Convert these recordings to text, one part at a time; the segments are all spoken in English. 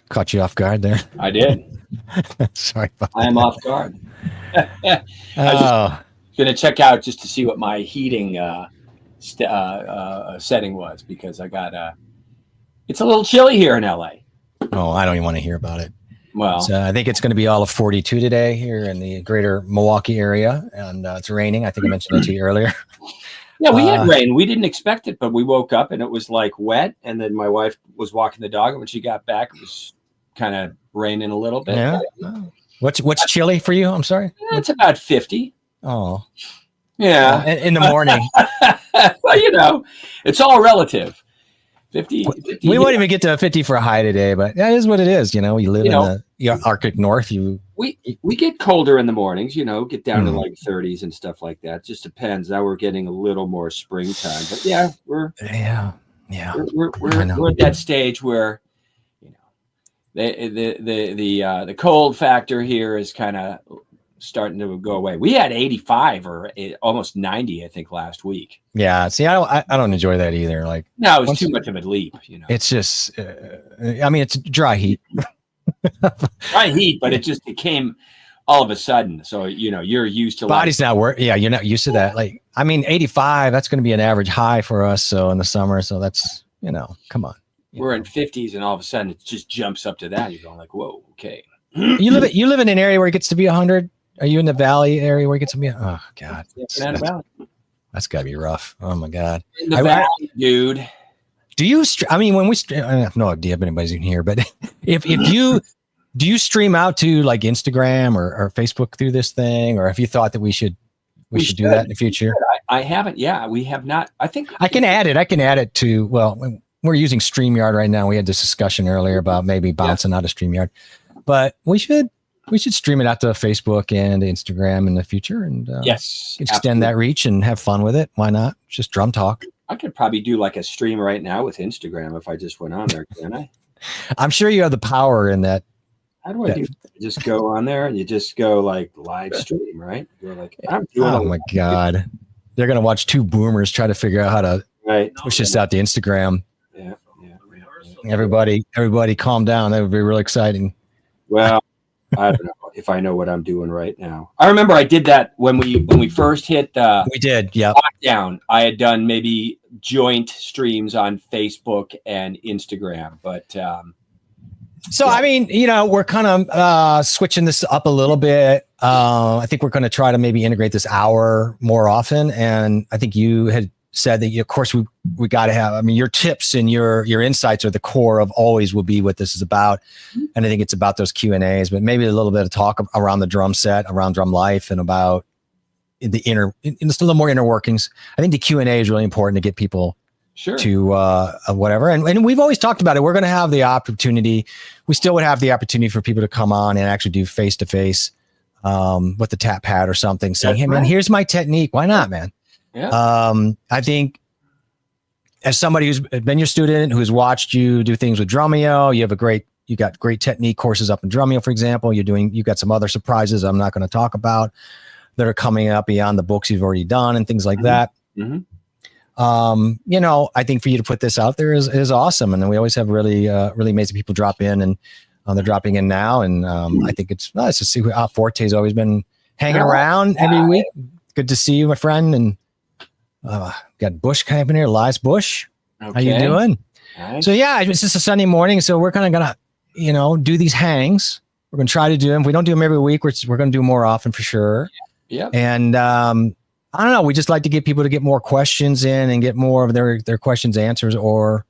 Caught you off guard there. I did. Sorry about I am that. off guard. I was going to check out just to see what my heating setting was, because I got it's a little chilly here in LA. Oh, I don't even want to hear about it. Well, So I think it's going to be all of 42 today here in the greater Milwaukee area, and it's raining. I think I mentioned that to you earlier. yeah, we had rain. We didn't expect it, but we woke up and it was like wet. And then my wife was walking the dog, and when she got back, it was kind of raining a little bit. Yeah. What's chilly for you? I'm sorry. It's about 50. Oh, yeah. In the morning. Well, it's all relative. 50 we won't even get to 50 for a high today, but that is what it is. You live in the Arctic North. We get colder in the mornings, get down to like 30s and stuff like that. Just depends. Now we're getting a little more springtime, but yeah, we're at that stage where the cold factor here is kind of starting to go away. We had 85 or almost 90, I think, last week. Yeah. See, I don't enjoy that either. Like, no, it's too much of a leap. It's just, it's dry heat. Dry heat, but it came all of a sudden. So you're used to body's not work. Yeah, you're not used to that. Like, 85. That's going to be an average high for us. So in the summer, so that's come on. We're in 50s, and all of a sudden it just jumps up to that. You're going like, whoa, okay. You live in an area where it gets to be 100. Are you in the valley area where it gets to be? Oh God, that's gotta be rough. Oh my God, in the valley, dude. Do you? When we, I have no idea if anybody's in here, but if you do, you stream out to like Instagram or Facebook through this thing, or have you thought that we should do that in the future? I haven't. Yeah, we have not. I think I can add it to. Well, we're using StreamYard right now. We had this discussion earlier about maybe bouncing out of StreamYard, but we should stream it out to Facebook and Instagram in the future, and yes, extend that reach and have fun with it. Why not? Just drum talk. I could probably do like a stream right now with Instagram if I just went on there, can I? I'm sure you have the power in that. How do I do that? You just go on there and you just go like live stream, right? You're like, I'm doing. Oh my God, they're gonna watch two boomers try to figure out how to push this out to Instagram. Yeah. Everybody, calm down. That would be really exciting. Well, I don't know if I know what I'm doing right now. I remember I did that when we first hit the lockdown. I had done maybe joint streams on Facebook and Instagram, but we're kind of switching this up a little bit. I think we're going to try to maybe integrate this hour more often, and I think you had said that, of course, we got to have, your tips and your insights are the core of always will be what this is about. And I think it's about those Q&As, but maybe a little bit of talk around the drum set, around drum life, and about just a little more inner workings. I think the Q&A is really important to get people to whatever. And we've always talked about it. We're going to have the opportunity. We still would have the opportunity for people to come on and actually do face-to-face with the tap pad or something, saying, hey, man, here's my technique. Why not, man? Yeah. I think as somebody who's been your student, who's watched you do things with DrumUp, you got great technique courses up in DrumUp, for example. You got some other surprises I'm not going to talk about that are coming up beyond the books you've already done and things like that. Mm-hmm. I think for you to put this out there is awesome. And then we always have really amazing people drop in, and they're dropping in now. And I think it's nice to see how Forte's always been hanging around every week. Good to see you, my friend. And got Bush coming up in here, Elias Bush. Okay. How you doing? Nice. So yeah, it's just a Sunday morning, so we're kind of gonna, do these hangs. We're gonna try to do them. If we don't do them every week, we're gonna do more often for sure. Yeah. And I don't know. We just like to get people to get more questions in and get more of their questions answers, or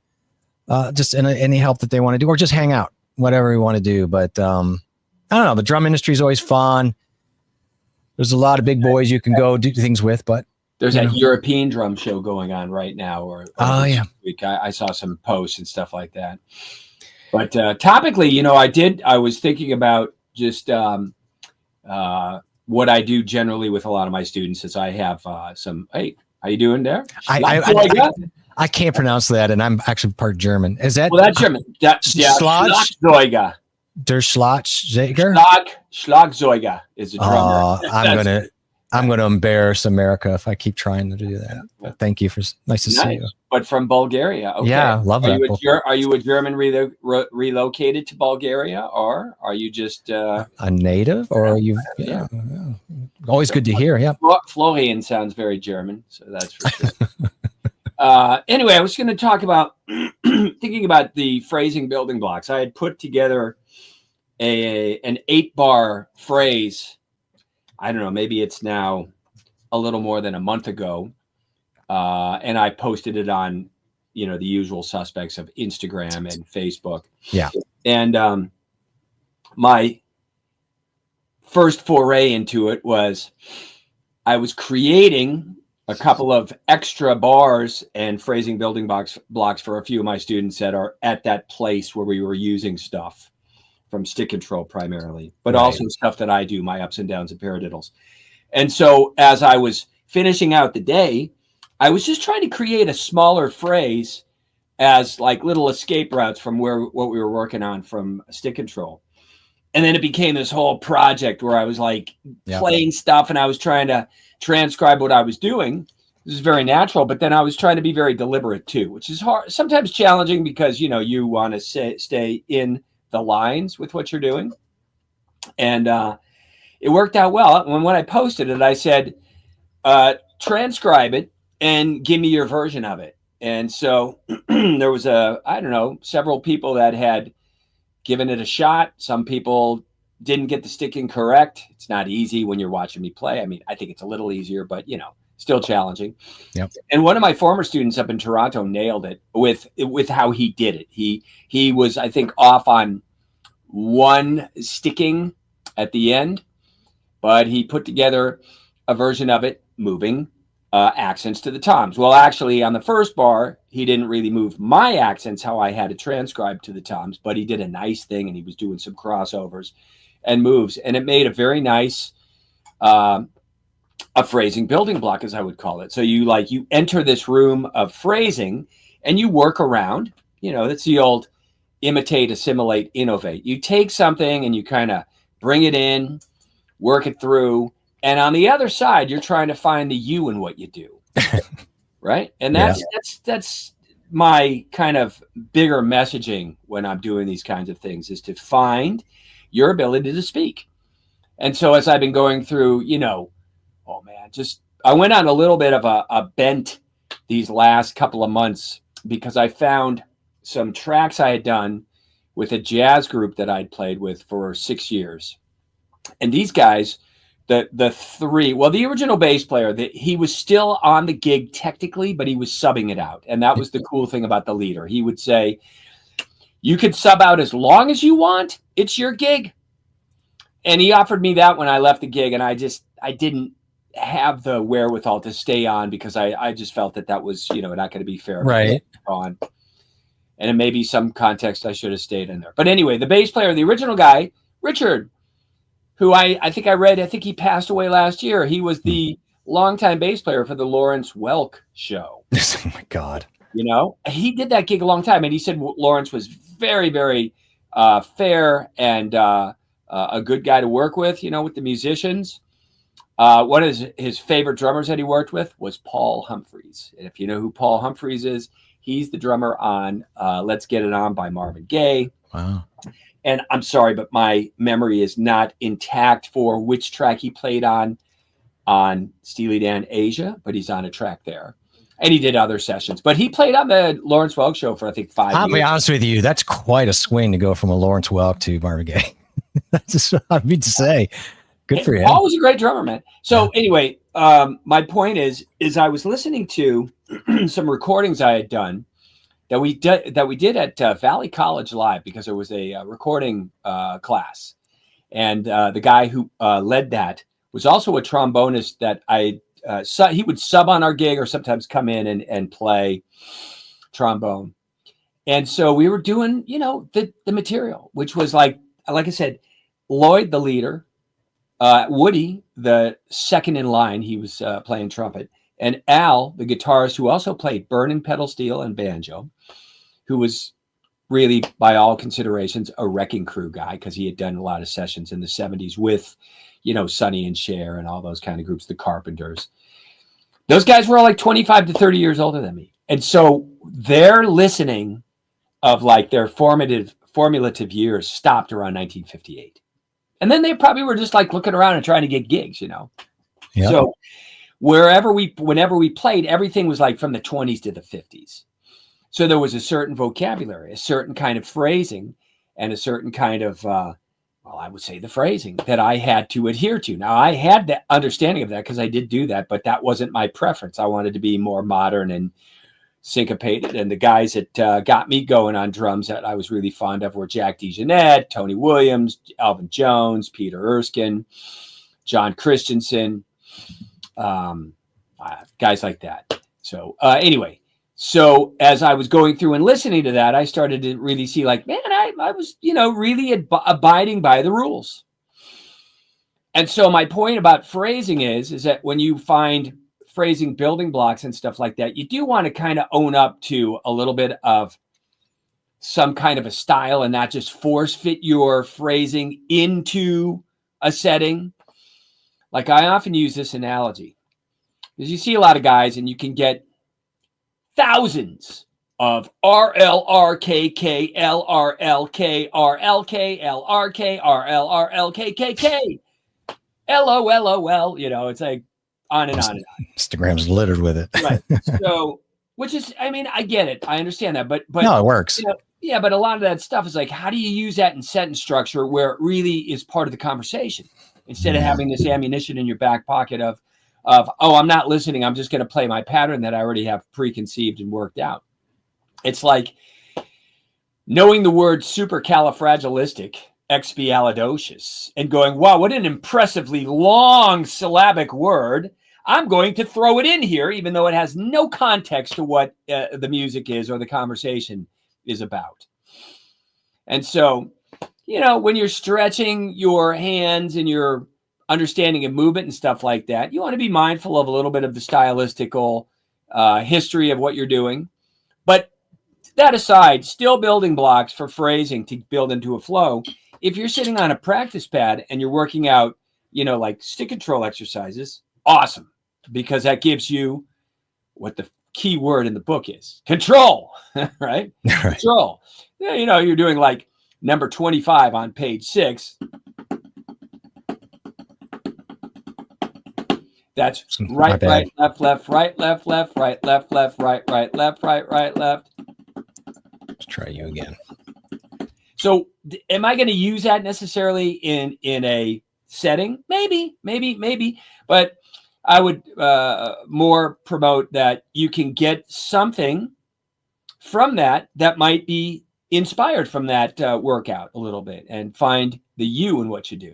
just any help that they want to do, or just hang out, whatever we want to do. But I don't know. The drum industry is always fun. There's a lot of big boys you can go do things with, but there's that European drum show going on right now, or week. I saw some posts and stuff like that. But topically, I was thinking about just what I do generally with a lot of my students is I have some. Hey, how you doing there? I can't pronounce that, and I'm actually part German. Is that? Well, that's German. Schlagzeuger. Der Schlagzeuger? Schlagzeuger is a drummer. I'm going to embarrass America if I keep trying to do that. But thank you nice to see you. But from Bulgaria. Okay. Yeah, love that. Are you a German relocated to Bulgaria, or are you just a native, or are you? Yeah. Always good to hear. Yeah. Florian sounds very German, so that's for sure. Anyway, I was going to talk about thinking about the phrasing building blocks. I had put together an 8-bar phrase. I don't know, maybe it's now a little more than a month ago. And I posted it on, the usual suspects of Instagram and Facebook. Yeah. And my first foray into it was I was creating a couple of extra bars and phrasing building blocks for a few of my students that are at that place where we were using stuff from stick control primarily, but also stuff that I do, my ups and downs and paradiddles. And so as I was finishing out the day, I was just trying to create a smaller phrase as like little escape routes from what we were working on from stick control. And then it became this whole project where I was like playing stuff and I was trying to transcribe what I was doing. This is very natural, but then I was trying to be very deliberate too, which is hard, sometimes challenging because, you want to stay in the lines with what you're doing. And it worked out well. When I posted it, I said, transcribe it and give me your version of it. And so there was several people that had given it a shot. Some people didn't get the sticking correct. It's not easy when you're watching me play. I mean, I think it's a little easier, but still challenging. Yep. And one of my former students up in Toronto nailed it with how he did it. He was, I think, off on one sticking at the end, but he put together a version of it moving accents to the toms. Well, actually, on the first bar, he didn't really move my accents how I had it transcribed to the toms, but he did a nice thing and he was doing some crossovers and moves, and it made a very nice a phrasing building block, as I would call it. So you enter this room of phrasing and you work around, that's the old imitate, assimilate, innovate. You take something and you kind of bring it in, work it through. And on the other side, you're trying to find the you in what you do. Right. And that's my kind of bigger messaging when I'm doing these kinds of things, is to find your ability to speak. And so as I've been going through, I went on a little bit of a bent these last couple of months because I found some tracks I had done with a jazz group that I'd played with for 6 years. And these guys, the three, the original bass player, he was still on the gig technically, but he was subbing it out. And that was the cool thing about the leader. He would say, you could sub out as long as you want. It's your gig. And he offered me that when I left the gig. And I didn't have the wherewithal to stay on because I just felt that was, not going to be fair. Right. On. And in maybe some context, I should have stayed in there. But anyway, the bass player, the original guy, Richard, who I think he passed away last year. He was the longtime bass player for the Lawrence Welk show. Oh my God. He did that gig a long time. And he said Lawrence was very, very fair and a good guy to work with, with the musicians. One of his favorite drummers that he worked with was Paul Humphreys. And if you know who Paul Humphreys is, he's the drummer on Let's Get It On by Marvin Gaye. Wow. And I'm sorry, but my memory is not intact for which track he played on Steely Dan Asia, but he's on a track there. And he did other sessions. But he played on the Lawrence Welk show for, I think, 5 years. I'll be honest with you. That's quite a swing to go from a Lawrence Welk to Marvin Gaye. That's just what I mean to say. Good for him. Paul was a great drummer, man. So anyway, my point is I was listening to some recordings I had done that we did at Valley College Live, because there was a recording class, and the guy who led that was also a trombonist that he would sub on our gig or sometimes come in and play trombone. And so we were doing, the material, which was like I said, Lloyd, the leader, Woody, the second in line, he was playing trumpet, and Al, the guitarist, who also played burning pedal steel and banjo, who was really, by all considerations, a Wrecking Crew guy, because he had done a lot of sessions in the 70s with, Sonny and Cher and all those kind of groups, the Carpenters. Those guys were all like 25 to 30 years older than me. And so their listening of like their formulative years stopped around 1958. And then they probably were just like looking around and trying to get gigs, Yep. So whenever we played, everything was like from the 20s to the 50s. So there was a certain vocabulary, a certain kind of phrasing, and a certain kind of, I would say the phrasing that I had to adhere to. Now, I had the understanding of that because I did do that, but that wasn't my preference. I wanted to be more modern and syncopated. And the guys that got me going on drums that I was really fond of were Jack DeJohnette, Tony Williams, Alvin Jones, Peter Erskine, John Christensen, guys like that. So anyway, so as I was going through and listening to that, I started to really see like, man, I was, really abiding by the rules. And so my point about phrasing is that when you find phrasing building blocks and stuff like that, you do want to kind of own up to a little bit of some kind of a style and not just force fit your phrasing into a setting. Like I often use this analogy because you see a lot of guys and you can get thousands of RLRKK, LRLK, RLK, LRK, RLRLKKK, LOLOL, it's like on and on and on. Instagram's littered with it. Right. So, which is, I get it. I understand that, but no, it works. But a lot of that stuff is like, how do you use that in sentence structure where it really is part of the conversation instead of having this ammunition in your back pocket of, I'm not listening. I'm just going to play my pattern that I already have preconceived and worked out. It's like knowing the word supercalifragilisticexpialidocious and going, wow, what an impressively long syllabic word. I'm going to throw it in here, even though it has no context to what the music is or the conversation is about. And so, when you're stretching your hands and your understanding of movement and stuff like that, you want to be mindful of a little bit of the stylistical history of what you're doing. But that aside, still building blocks for phrasing to build into a flow. If you're sitting on a practice pad and you're working out, like stick control exercises, awesome, because that gives you what the key word in the book is: control, right? Control. Yeah, you're doing like number 25 on page 6. That's right, left, left, right, left, left, right, left, left, right, right, left, right, left. Let's try you again. So am I going to use that necessarily in a setting? Maybe. But I would more promote that you can get something from that might be inspired from that workout a little bit and find the you in what you do.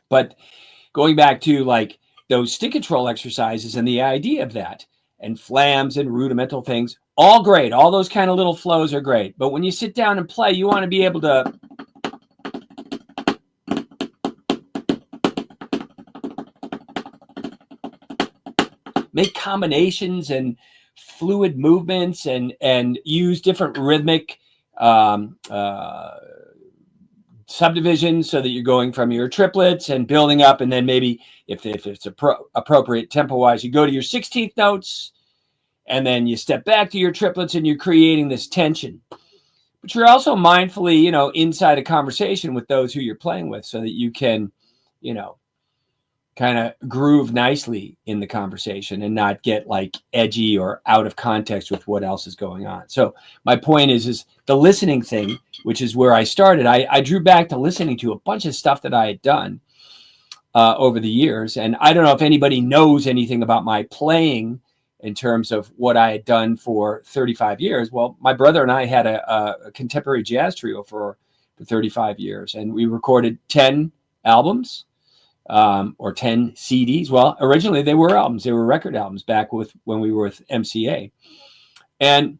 But going back to like those stick control exercises and the idea of that and flams and rudimental things, all great. All those kind of little flows are great. But when you sit down and play, you want to be able to make combinations and fluid movements and use different rhythmic subdivisions so that you're going from your triplets and building up. And then maybe if it's appropriate tempo-wise, you go to your 16th notes and then you step back to your triplets and you're creating this tension. But you're also mindfully, inside a conversation with those who you're playing with so that you can, kind of groove nicely in the conversation and not get like edgy or out of context with what else is going on. So my point is the listening thing, which is where I started. I drew back to listening to a bunch of stuff that I had done over the years. And I don't know if anybody knows anything about my playing in terms of what I had done for 35 years. Well, my brother and I had a contemporary jazz trio for 35 years, and we recorded 10 albums or 10 CDs. Well, originally they were albums. They were record albums back when we were with MCA. And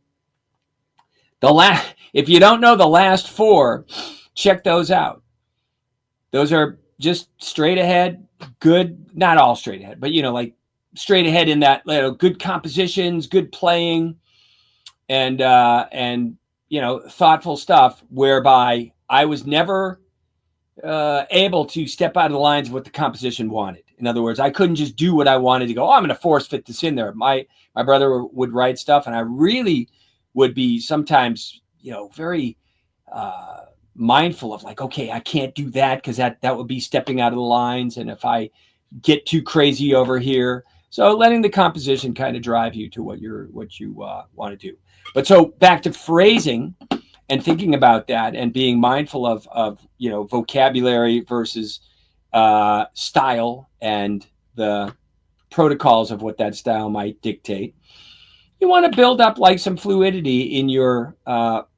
if you don't know the last 4, check those out. Those are just straight ahead, good, not all straight ahead, but like straight ahead in that good compositions, good playing, and thoughtful stuff, whereby I was never able to step out of the lines of what the composition wanted. In other words, I couldn't just do what I wanted to go, oh, I'm going to force fit this in there. My brother would write stuff, and I really would be sometimes, very mindful of like, okay, I can't do that because that would be stepping out of the lines. And if I get too crazy over here, so letting the composition kind of drive you to what you want to do. But so back to phrasing and thinking about that and being mindful of vocabulary versus style and the protocols of what that style might dictate. You want to build up like some fluidity in your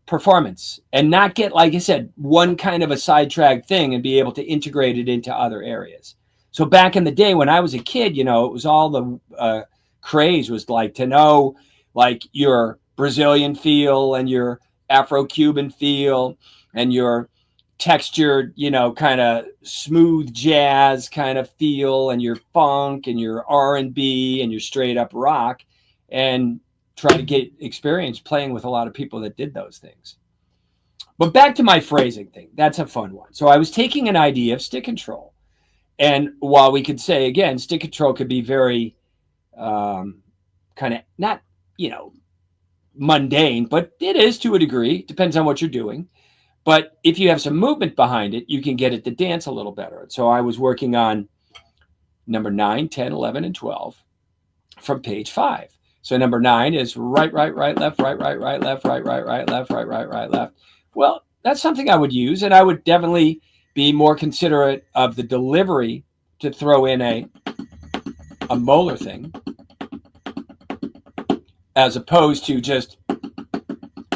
performance and not get, like I said, one kind of a sidetrack thing and be able to integrate it into other areas. So back in the day when I was a kid, it was all the craze was like to know like your Brazilian feel and your Afro-Cuban feel and your textured, kind of smooth jazz kind of feel and your funk and your R&B and your straight up rock, and try to get experience playing with a lot of people that did those things. But back to my phrasing thing, that's a fun one. So I was taking an idea of stick control. And while we could say, again, stick control could be very kind of not, mundane, but it is to a degree, depends on what you're doing. But if you have some movement behind it, you can get it to dance a little better. And so I was working on number 9, 10, 11, and 12 from page 5. So number 9 is right, left, right, left, right, left, right, left. Well, that's something I would use, and I would definitely be more considerate of the delivery to throw in a molar thing as opposed to just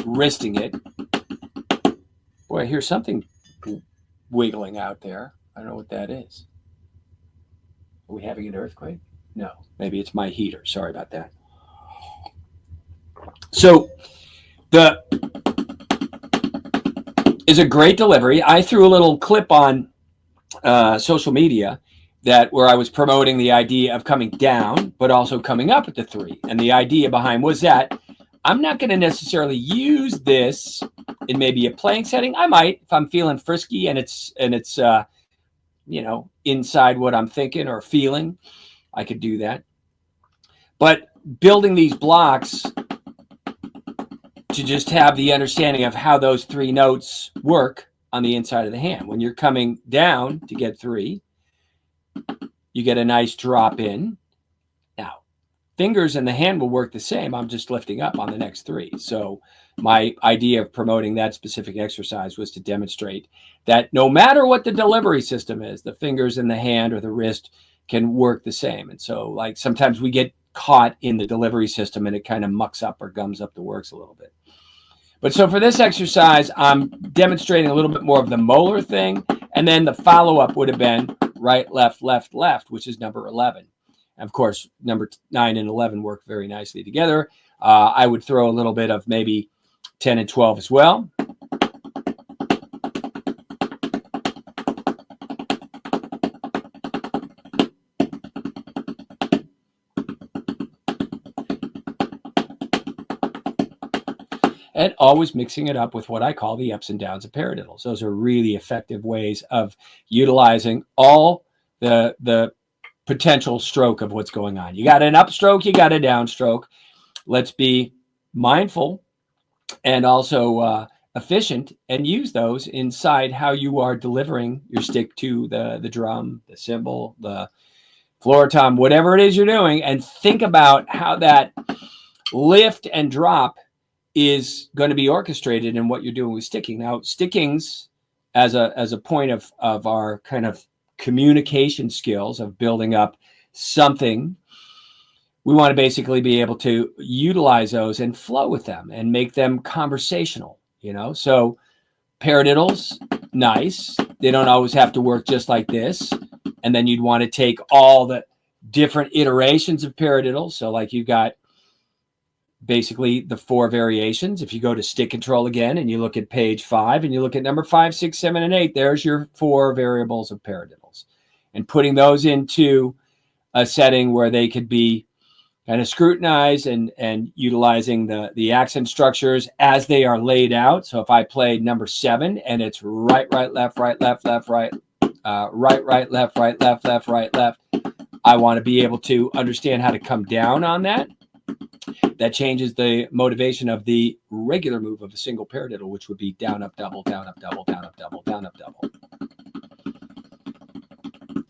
wristing it. Boy, I hear something wiggling out there. I don't know what that is. Are we having an earthquake? No, maybe it's my heater. Sorry about that. So the is a great delivery. I threw a little clip on social media where I was promoting the idea of coming down, but also coming up at the 3. And the idea behind was that I'm not going to necessarily use this in maybe a playing setting. I might if I'm feeling frisky and it's inside what I'm thinking or feeling. I could do that. But building these blocks to just have the understanding of how those 3 notes work on the inside of the hand. When you're coming down to get 3, you get a nice drop in. Now, fingers and the hand will work the same. I'm just lifting up on the next 3. So my idea of promoting that specific exercise was to demonstrate that no matter what the delivery system is, the fingers and the hand or the wrist can work the same. And so like sometimes we get caught in the delivery system and it kind of mucks up or gums up the works a little bit. But so for this exercise, I'm demonstrating a little bit more of the molar thing. And then the follow-up would have been right, left, which is number 11. And of course, number 9 and 11 work very nicely together. I would throw a little bit of maybe 10 and 12 as well. And always mixing it up with what I call the ups and downs of paradiddles. Those are really effective ways of utilizing all the potential stroke of what's going on. You got an upstroke, you got a downstroke. Let's be mindful and also efficient and use those inside how you are delivering your stick to the drum, the cymbal, the floor tom, whatever it is you're doing, and think about how that lift and drop is going to be orchestrated in what you're doing with sticking. Now, stickings as a point of our kind of communication skills of building up something, we want to basically be able to utilize those and flow with them and make them conversational, So paradiddles, nice. They don't always have to work just like this. And then you'd want to take all the different iterations of paradiddles. So like you've got basically the 4 variations. If you go to stick control again and you look at page 5 and you look at number 5, 6, 7, and 8, there's your 4 variables of paradiddles. And putting those into a setting where they could be kind of scrutinize and utilizing the accent structures as they are laid out. So if I played number 7 and it's right, right, left, right, left, left, right, right, right, left, right, left, left, right, left, I want to be able to understand how to come down on that. That changes the motivation of the regular move of a single paradiddle, which would be down, up, double, down, up, double, down, up, double, down, up, double.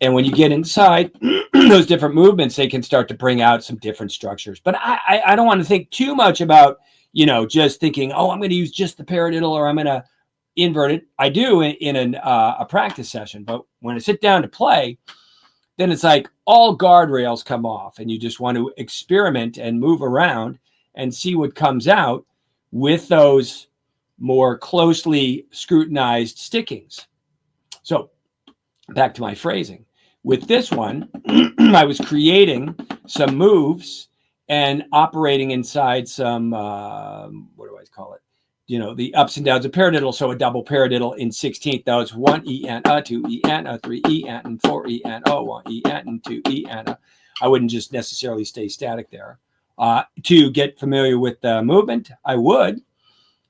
And when you get inside those different movements, they can start to bring out some different structures. But I don't want to think too much about, just thinking, oh, I'm going to use just the paradiddle or I'm going to invert it. I do in a practice session. But when I sit down to play, then it's like all guardrails come off and you just want to experiment and move around and see what comes out with those more closely scrutinized stickings. So back to my phrasing. With this one, I was creating some moves and operating inside some, what do I call it? The ups and downs of paradiddle. So a double paradiddle in 16th notes, 1 E and a, 2 E and a, 3 E and 4 E and O, 1 E and 2 E and a. I wouldn't just necessarily stay static there. To get familiar with the movement, I would,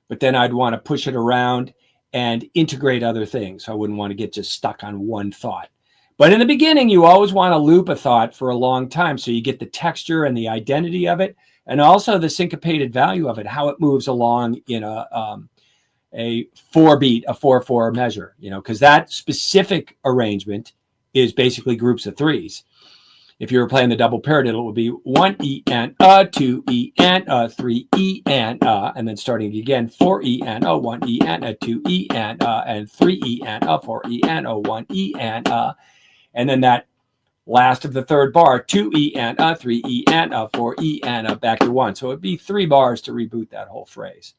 but then I'd want to push it around and integrate other things. So I wouldn't want to get just stuck on one thought. But in the beginning, you always want to loop a thought for a long time so you get the texture and the identity of it, and also the syncopated value of it, how it moves along in a 4-beat, a 4/4 measure, because that specific arrangement is basically groups of 3s. If you were playing the double paradiddle, it would be 1 E and a, 2 E and a, 3 E and a, and then starting again, 4 E and a, 1 E and a, 2 E and a, and 3 E and a, 4 E and a, 1 E and a. And then that last of the third bar, 2 E and a, 3 E and a, 4 E and a, back to 1. So it'd be 3 bars to reboot that whole phrase.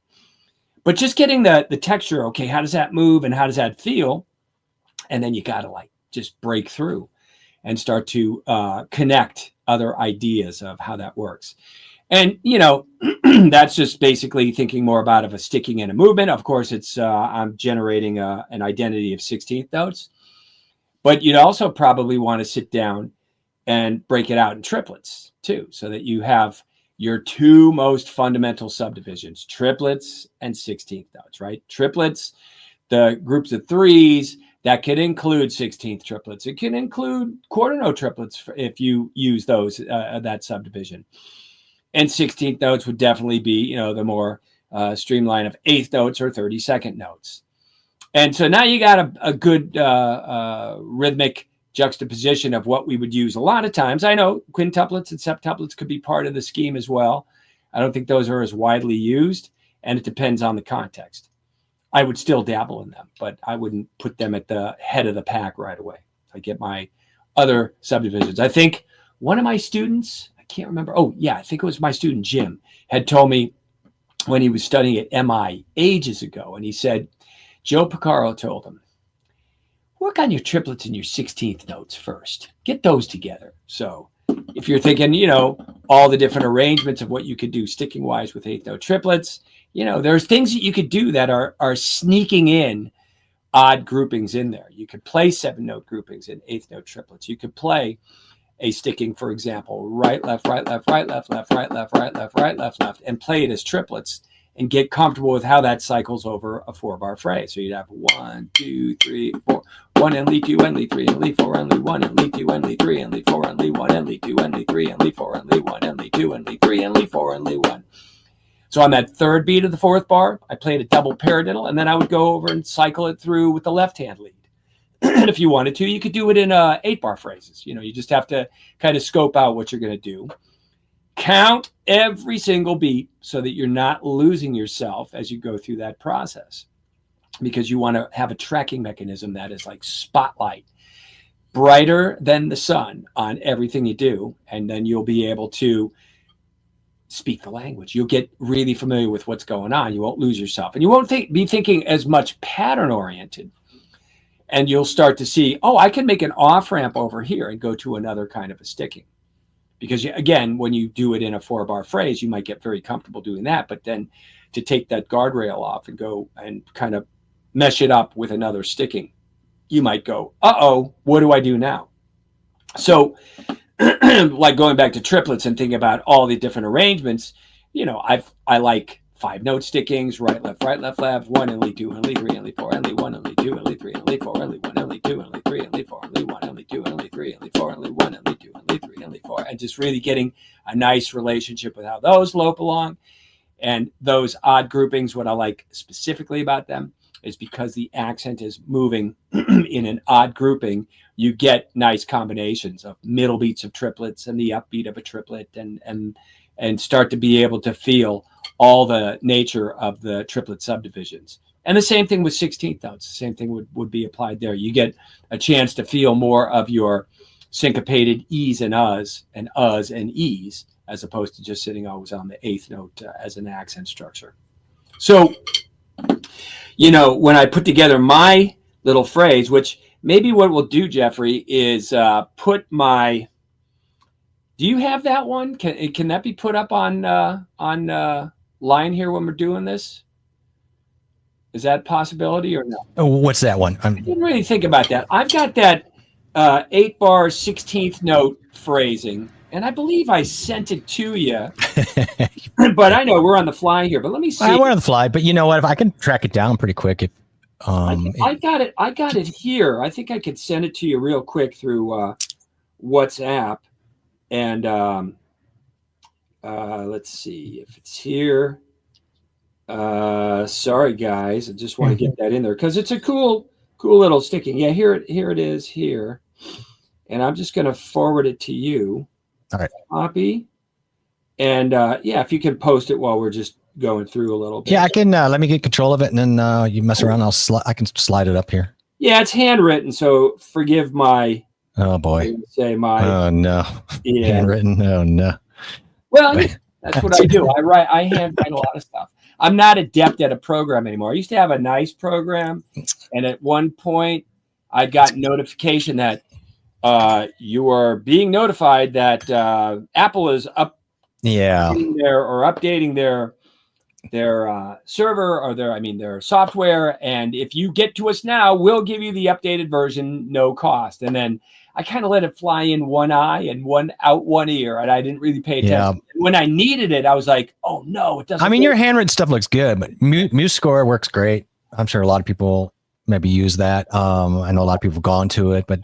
But just getting the texture, okay, how does that move and how does that feel? And then you got to just break through and start to connect other ideas of how that works. And, that's just basically thinking more about a sticking and a movement. Of course, it's I'm generating an identity of 16th notes. But you'd also probably want to sit down and break it out in triplets too, so that you have your 2 most fundamental subdivisions, triplets and 16th notes, right? Triplets, the groups of 3s, that could include 16th triplets. It can include quarter note triplets if you use those, that subdivision. And 16th notes would definitely be, the more streamlined of 8th notes or 32nd notes. And so now you got a good rhythmic juxtaposition of what we would use a lot of times. I know quintuplets and septuplets could be part of the scheme as well. I don't think those are as widely used, and it depends on the context. I would still dabble in them, but I wouldn't put them at the head of the pack right away. I get my other subdivisions. I think one of my students, I can't remember. Oh, yeah, I think it was my student Jim, had told me when he was studying at MI ages ago, and he said, Joe Picaro told him, work on your triplets and your 16th notes first. Get those together. So if you're thinking, all the different arrangements of what you could do sticking wise with 8th note triplets, there's things that you could do that are sneaking in odd groupings in there. You could play 7-note groupings in 8th note triplets. You could play a sticking, for example, right, left, right, left, right, left, left, right, left, right, left, right, left, left, and play it as triplets and get comfortable with how that cycles over a 4-bar phrase. So you'd have 1, 2, 3, 4, 1 and lead 2 and lead 3 and lead 4 and lead 1 and lead 2 and lead 3 and lead 4 and lead 1 and lead 2 and lead 3 and lead 4 and lead 1 and lead 2 and lead 3 and lead 4 and lead 1. So on that third beat of the 4th bar, I played a double paradiddle, and then I would go over and cycle it through with the left-hand lead. And if you wanted to, you could do it in 8-bar phrases. You just have to kind of scope out what you're going to do. Count every single beat so that you're not losing yourself as you go through that process, because you want to have a tracking mechanism that is like spotlight, brighter than the sun on everything you do. And then you'll be able to speak the language. You'll get really familiar with what's going on. You won't lose yourself, and you won't be thinking as much pattern oriented. And you'll start to see, oh, I can make an off ramp over here and go to another kind of a sticking. Because again, when you do it in a 4-bar phrase, you might get very comfortable doing that. But then to take that guardrail off and go and kind of mesh it up with another sticking, you might go, uh-oh, what do I do now? So like going back to triplets and thinking about all the different arrangements, I like 5-note stickings, right, left, 1, and lead 2, and lead 3, and lead 4, and lead 1, and lead 2, and lead 3, and lead 4, and lead 1, and lead 2, and lead 3, and lead 4, and lead 1, and lead 2, and lead 3, and lead 4, and lead 1, and lead 2, and lead 3, and lead 4, and just really getting a nice relationship with how those lope along. And those odd groupings, what I like specifically about them is because the accent is moving in an odd grouping, you get nice combinations of middle beats of triplets and the upbeat of a triplet, and start to be able to feel all the nature of the triplet subdivisions. And the same thing with 16th notes. The same thing would be applied there. You get a chance to feel more of your syncopated E's and U's and E's, as opposed to just sitting always on the 8th note as an accent structure. So, when I put together my little phrase, which maybe what we'll do, Jeffrey, is put my... Do you have that one? Can that be put up on line here when we're doing this? Is that a possibility or no? Oh, what's that one? I didn't really think about that. I've got that 8-bar 16th note phrasing, and I believe I sent it to you. But I know we're on the fly here. But let me see. We're on the fly, but you know what? If I can track it down pretty quick, I got it here. I think I could send it to you real quick through WhatsApp. And let's see if it's here. Sorry, guys. I just want to get that in there because it's a cool little sticking. Yeah, here it is here. And I'm just going to forward it to you. All right. Copy. And if you can post it while we're just going through a little bit. Yeah, I can. Let me get control of it, and then you mess around. I can slide it up here. Yeah, it's handwritten, so forgive my... Oh boy! Say my... Oh no! Yeah. Handwritten. Oh no! Well, that's what I do. I handwrite a lot of stuff. I'm not adept at a program anymore. I used to have a nice program, and at one point, I got notification that you are being notified that Apple is updating their server or their software, and if you get to us now, we'll give you the updated version, no cost. And then I kind of let it fly in one eye and one ear, and I didn't really pay attention. Yeah. When I needed it, I was like, "Oh no, it doesn't." Your handwritten stuff looks good, but MuseScore works great. I'm sure a lot of people maybe use that. I know a lot of people have gone to it, but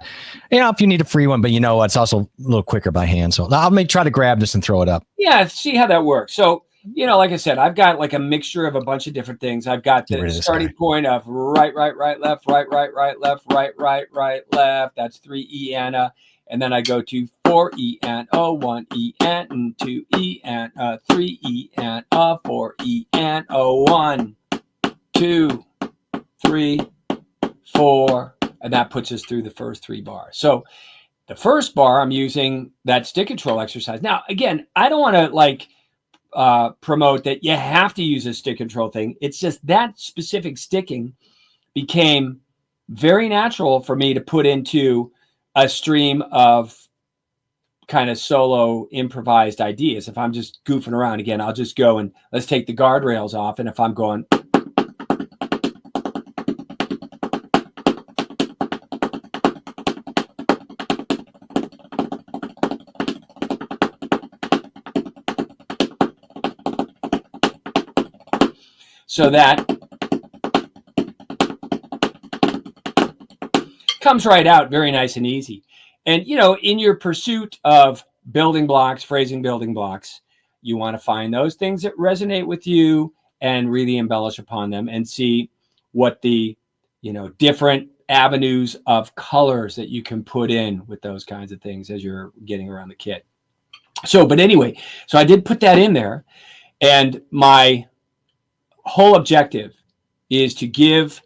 if you need a free one, but it's also a little quicker by hand. So I'll try to grab this and throw it up. Yeah, see how that works. So. Like I said, I've got like a mixture of a bunch of different things. I've got the starting point of right, left, right, left, right, left. That's 3 E and a. And then I go to 4 E and O, 1 E and 2 E and 3 E and 4 E and O, 1, 2, 3, 4. And that puts us through the first 3 bars. So the first bar, I'm using that stick control exercise. Now, again, I don't want to promote that you have to use a stick control thing. It's just that specific sticking became very natural for me to put into a stream of kind of solo improvised ideas. If I'm just goofing around again, I'll just go and let's take the guardrails off. And if I'm going, so that comes right out very nice and easy. And, in your pursuit of building blocks, phrasing building blocks, you want to find those things that resonate with you and really embellish upon them and see what the, different avenues of colors that you can put in with those kinds of things as you're getting around the kit. But anyway, so I did put that in there, and my whole objective is to give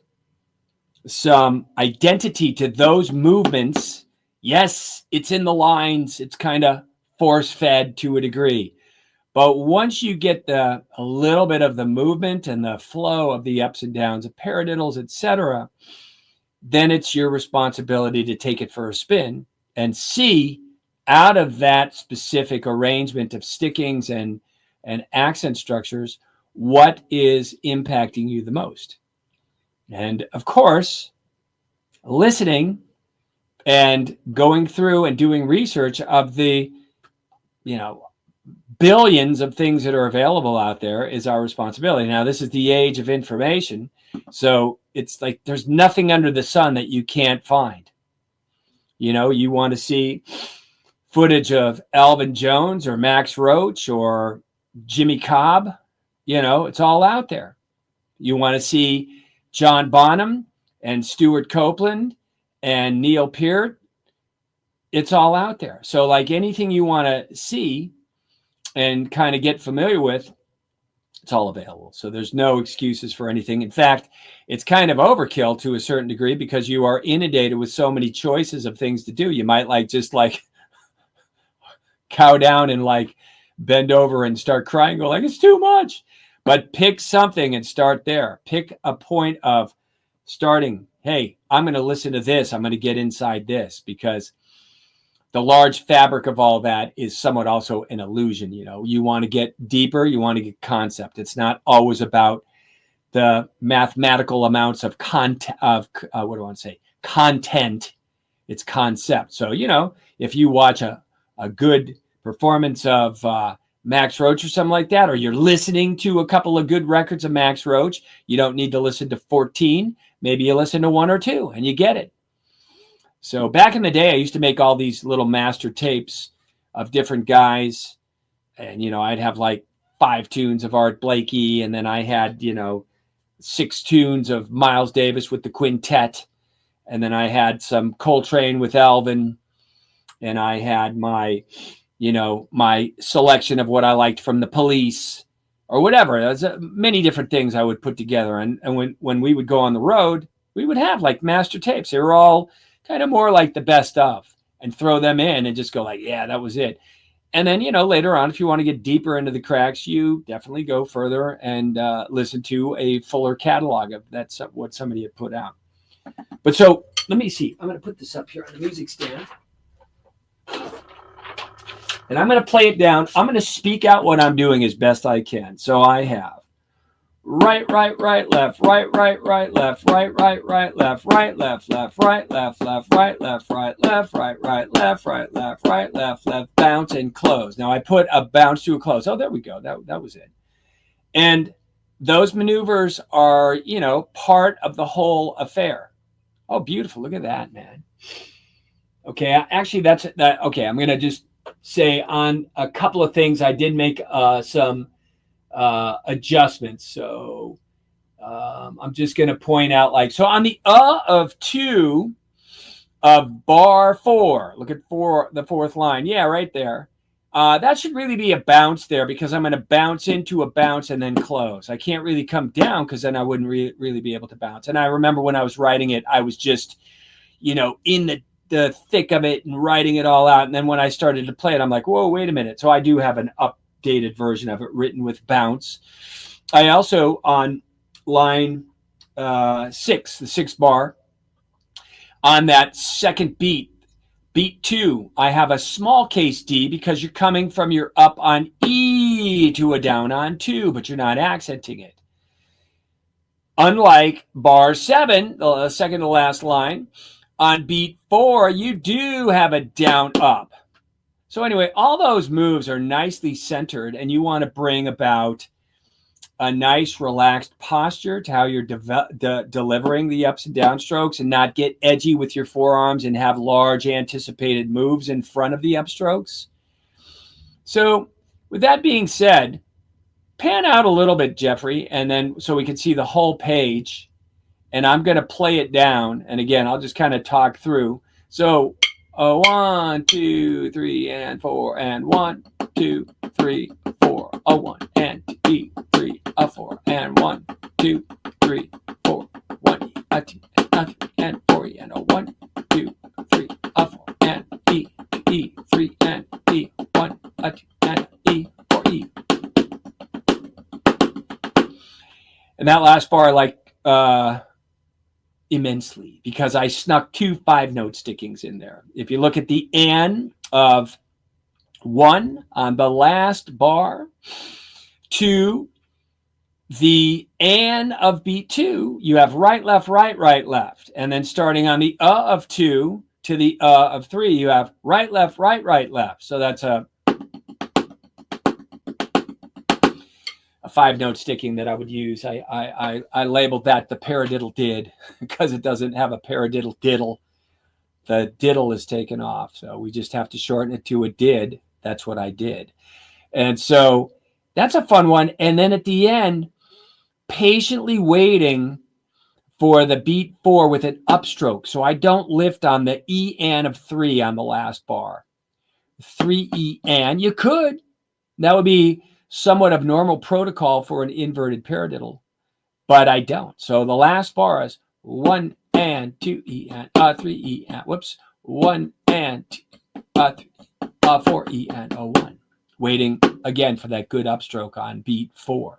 some identity to those movements. Yes, it's in the lines. It's kind of force-fed to a degree. But once you get a little bit of the movement and the flow of the ups and downs of paradiddles, etc., then it's your responsibility to take it for a spin and see out of that specific arrangement of stickings and accent structures what is impacting you the most. And of course, listening, and going through and doing research of the, billions of things that are available out there is our responsibility. Now, this is the age of information. So it's like there's nothing under the sun that you can't find. You want to see footage of Alvin Jones or Max Roach or Jimmy Cobb, it's all out there. You want to see John Bonham and Stuart Copeland and Neil Peart, it's all out there. So like anything you want to see and kind of get familiar with, it's all available. So there's no excuses for anything. In fact, it's kind of overkill to a certain degree because you are inundated with so many choices of things to do. You might just cow down and bend over and start crying, go it's too much. But pick something and start there. Pick a point of starting. Hey, I'm going to listen to this. I'm going to get inside this, because the large fabric of all that is somewhat also an illusion. You want to get deeper. You want to get concept. It's not always about the mathematical amounts of content. Content. It's concept. So if you watch a good performance of Max Roach or something like that, or you're listening to a couple of good records of Max Roach, you don't need to listen to 14. Maybe you listen to 1 or 2 and you get it. So back in the day, I used to make all these little master tapes of different guys. And, I'd have 5 tunes of Art Blakey. And then I had, 6 tunes of Miles Davis with the quintet. And then I had some Coltrane with Alvin. And I had my, my selection of what I liked from the Police or whatever. There's many different things I would put together. And when we would go on the road, we would have master tapes. They were all kind of more like the best of, and throw them in and just go yeah, that was it. And then, later on, if you want to get deeper into the cracks, you definitely go further and listen to a fuller catalog of that's what somebody had put out. But so let me see. I'm going to put this up here on the music stand. And I'm going to play it down. I'm going to speak out what I'm doing as best I can. So I have right, left, right, left, right, left, right, left, right, left, right, left, right, left, right, left, left, bounce and close. Now I put a bounce to a close. Oh, there we go. That was it. And those maneuvers are, part of the whole affair. Oh, beautiful. Look at that, man. Okay. Actually, that's that. Okay. I'm going to just say on a couple of things, I did make some adjustments. So I'm just going to point out so on the of 2 of bar 4, look at 4, the 4th line. Yeah, right there. That should really be a bounce there, because I'm going to bounce into a bounce and then close. I can't really come down because then I wouldn't really be able to bounce. And I remember when I was writing it, I was just, in the thick of it and writing it all out. And then when I started to play it, I'm like, whoa, wait a minute. So I do have an updated version of it written with bounce. I also, on line 6, the 6th bar, on that second beat 2, I have a small case D, because you're coming from your up on E to a down on 2, but you're not accenting it. Unlike bar 7, the second to last line, on beat 4, you do have a down up. So anyway, all those moves are nicely centered, and you want to bring about a nice relaxed posture to how you're delivering the ups and down strokes, and not get edgy with your forearms and have large anticipated moves in front of the upstrokes. So with that being said, pan out a little bit, Jeffrey, and then so we can see the whole page. And I'm going to play it down. And again, I'll just kind of talk through. So 1, 2, 3, and 4, and 1, 2, 3, 4. 1 and 2, 3, 4, and 1, 2, 3, 4. 1, 2, and 4, and 1, 2, 3, 4, and E, 3, and E, 1, 2, and E, 4, E. And that last bar, I like immensely, because I snuck 2 5-note stickings in there. If you look at the N of 1 on the last bar to the N of beat 2, you have right, left, right, right, left. And then starting on the of 2, to the of 3, you have right, left, right, right, left. So that's a 5-note sticking that I would use. I labeled that the paradiddle did because it doesn't have a paradiddle diddle. The diddle is taken off. So we just have to shorten it to a did. That's what I did. And so that's a fun one. And then at the end, patiently waiting for the beat 4 with an upstroke. So I don't lift on the E and of 3 on the last bar. 3 E and. You could. That would be somewhat of normal protocol for an inverted paradiddle, but I don't. So the last bar is 1 and 2 E and 3 E and. Whoops. 1 and 2, 4 E and 1. Waiting again for that good upstroke on beat 4.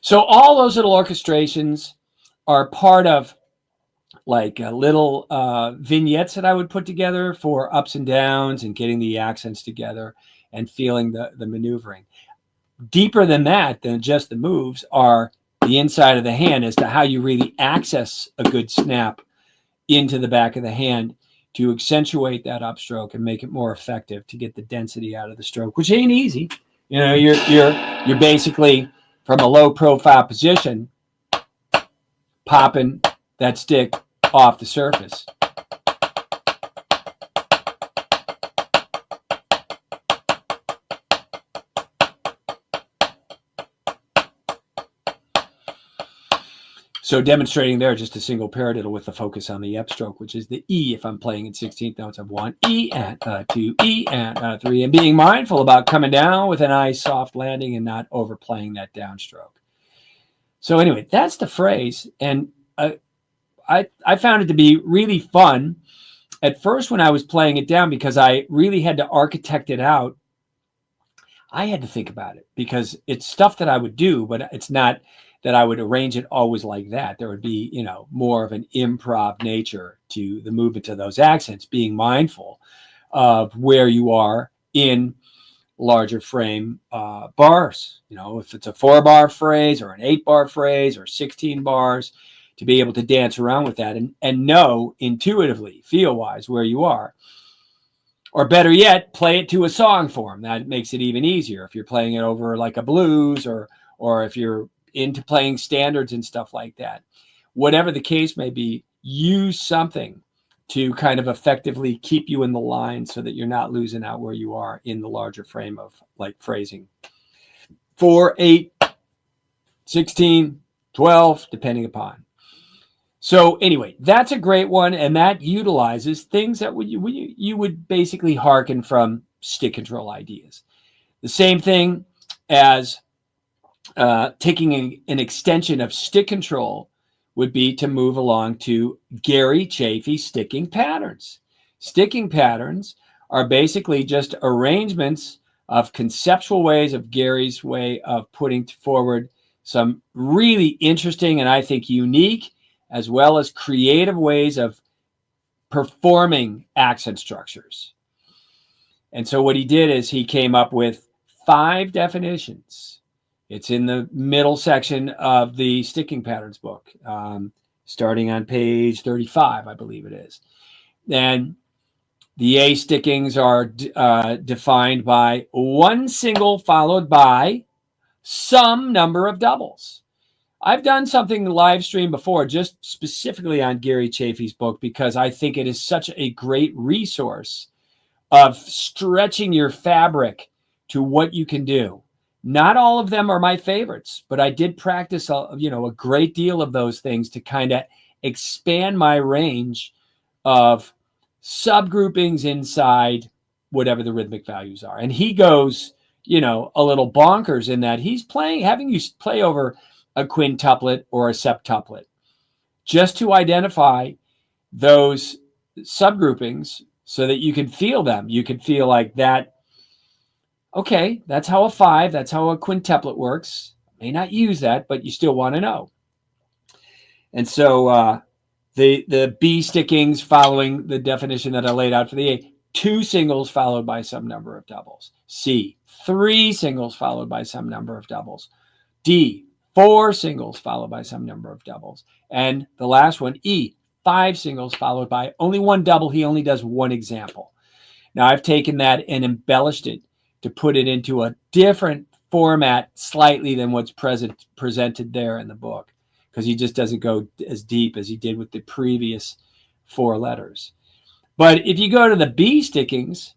So all those little orchestrations are part of like little vignettes that I would put together for ups and downs and getting the accents together and feeling the maneuvering. Deeper than that, than just the moves, are the inside of the hand as to how you really access a good snap into the back of the hand to accentuate that upstroke and make it more effective to get the density out of the stroke, which ain't easy. You know, you're basically from a low profile position popping that stick off the surface. So demonstrating there just a single paradiddle with the focus on the upstroke, which is the E if I'm playing in 16th notes of 1, E and 2, E and 3, and being mindful about coming down with a nice soft landing and not overplaying that downstroke. So anyway, that's the phrase, and I found it to be really fun at first when I was playing it down because I really had to architect it out. I had to think about it because it's stuff that I would do, but it's not that I would arrange it always like that. There would be, you know, more of an improv nature to the movement of those accents, being mindful of where you are in larger frame bars. You know, if it's a 4-bar phrase or an 8-bar phrase or 16 bars, to be able to dance around with that and know intuitively, feel-wise, where you are. Or better yet, play it to a song form. That makes it even easier. If you're playing it over like a blues or if you're into playing standards and stuff like that. Whatever the case may be, use something to kind of effectively keep you in the line so that you're not losing out where you are in the larger frame of like phrasing. 4, 8, 16, 12, depending upon. So anyway, that's a great one, and that utilizes things that you would basically hearken from stick control ideas. The same thing as taking an extension of stick control would be to move along to Gary Chafee sticking patterns. Sticking patterns are basically just arrangements of conceptual ways of Gary's way of putting forward some really interesting and I think unique as well as creative ways of performing accent structures. And so what he did is he came up with 5 definitions. It's in the middle section of the Sticking Patterns book, starting on page 35, I believe it is. And the A stickings are defined by one single followed by some number of doubles. I've done something live stream before, just specifically on Gary Chafee's book, because I think it is such a great resource of stretching your fabric to what you can do. Not all of them are my favorites, but I did practice a great deal of those things to kind of expand my range of subgroupings inside whatever the rhythmic values are. And he goes, a little bonkers in that he's having you play over a quintuplet or a septuplet just to identify those subgroupings so that you can feel them. You can feel like that. Okay, that's how a 5, that's how a quintuplet works. May not use that, but you still want to know. And so the B stickings following the definition that I laid out for the A, 2 singles followed by some number of doubles. C, 3 singles followed by some number of doubles. D, 4 singles followed by some number of doubles. And the last one, E, 5 singles followed by only 1 double. He only does 1 example. Now I've taken that and embellished it to put it into a different format slightly than what's presented there in the book, because he just doesn't go as deep as he did with the previous 4 letters. But if you go to the B stickings,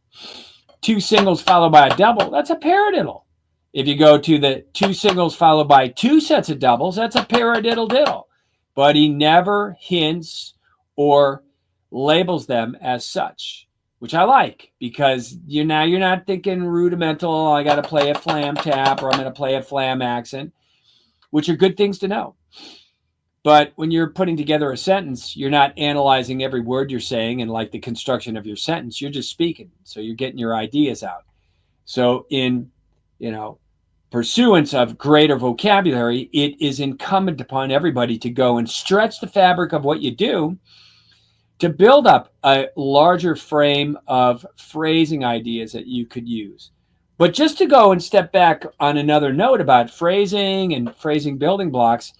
2 singles followed by a double, that's a paradiddle. If you go to the 2 singles followed by 2 sets of doubles, that's a paradiddle-diddle. But he never hints or labels them as such, which I like, because you're not thinking rudimental, I got to play a flam tap or I'm going to play a flam accent, which are good things to know. But when you're putting together a sentence, you're not analyzing every word you're saying and like the construction of your sentence. You're just speaking. So you're getting your ideas out. So in, pursuance of greater vocabulary, it is incumbent upon everybody to go and stretch the fabric of what you do to build up a larger frame of phrasing ideas that you could use. But just to go and step back on another note about phrasing and phrasing building blocks,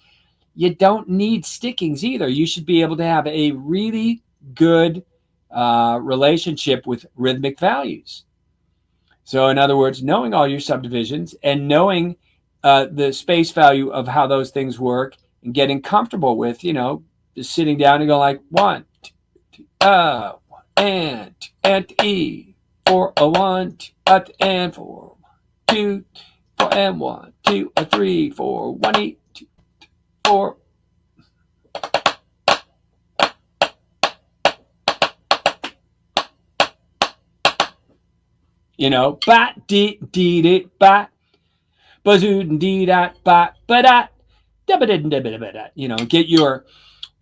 you don't need stickings either. You should be able to have a really good relationship with rhythmic values. So in other words, knowing all your subdivisions and knowing the space value of how those things work and getting comfortable with, just sitting down and go like 1, 2, and E, 4, 1, 2, and 4, 2, 4, and 1, 2, 3, 4, 1, 8, 2, 4. Bat dee dee dee bat, bazood dee dat bat ba da ba da da. Get your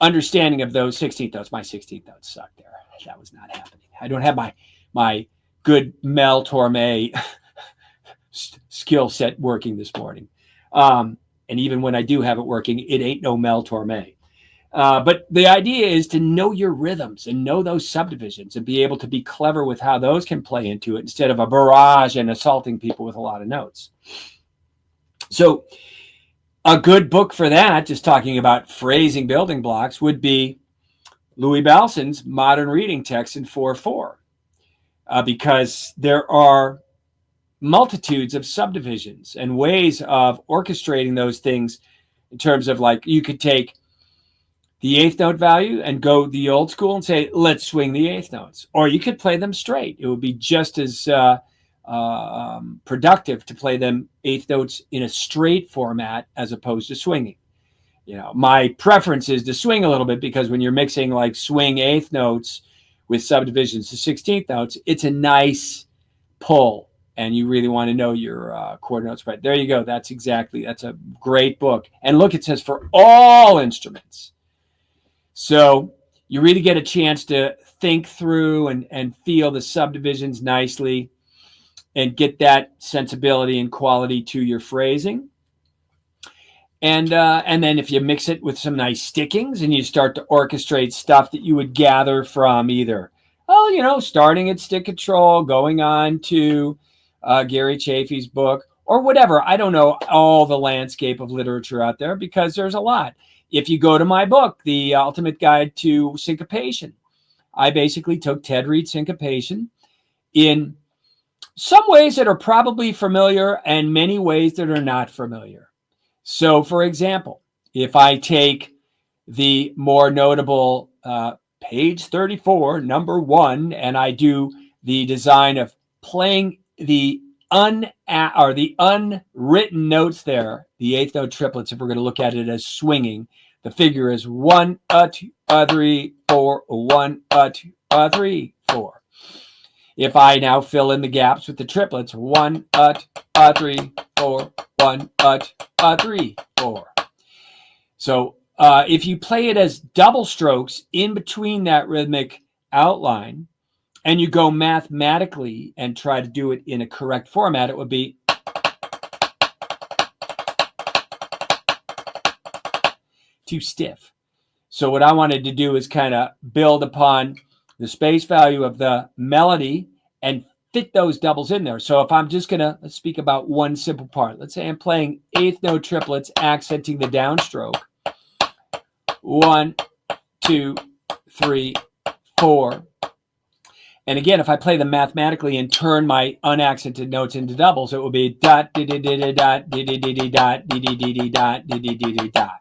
understanding of those 16th notes. My 16th notes suck there. That was not happening. I don't have my good Mel Torme skill set working this morning. And even when I do have it working, it ain't no Mel Torme. But the idea is to know your rhythms and know those subdivisions and be able to be clever with how those can play into it instead of a barrage and assaulting people with a lot of notes. So a good book for that, just talking about phrasing building blocks, would be Louis Balson's Modern Reading Text in 4/4, because there are multitudes of subdivisions and ways of orchestrating those things in terms of, like, you could take the 8th note value and go the old school and say, let's swing the 8th notes. Or you could play them straight. It would be just as productive to play them 8th notes in a straight format as opposed to swinging. My preference is to swing a little bit, because when you're mixing like swing 8th notes with subdivisions to 16th notes, it's a nice pull. And you really want to know your chord notes. Right there you go. That's a great book. And look, it says for all instruments. So you really get a chance to think through and feel the subdivisions nicely and get that sensibility and quality to your phrasing. And then if you mix it with some nice stickings and you start to orchestrate stuff that you would gather from either, starting at stick control, going on to Gary Chaffee's book or whatever. I don't know all the landscape of literature out there because there's a lot. If you go to my book, The Ultimate Guide to Syncopation, I basically took Ted Reed's syncopation in some ways that are probably familiar and many ways that are not familiar. So, for example, if I take the more notable page 34, number 1, and I do the design of playing the unwritten notes there, the 8th note triplets, if we're going to look at it as swinging, the figure is 1, 2, 3, 4, 1, 2, 3, 4. If I now fill in the gaps with the triplets, 1, 2, 3, 4, 1, 2, 3, 4. So if you play it as double strokes in between that rhythmic outline, and you go mathematically and try to do it in a correct format, it would be too stiff. So what I wanted to do is kind of build upon the space value of the melody and fit those doubles in there. So if I'm just going to speak about one simple part, let's say I'm playing eighth note triplets, accenting the downstroke. 1, 2, 3, 4. And again, if I play them mathematically and turn my unaccented notes into doubles, it will be dot, dee, dee, dee, dee, dot, dee, dee, dee, dee, dot, dee, dee, dee, dee, dot, dee, dee, dee, dee, dot.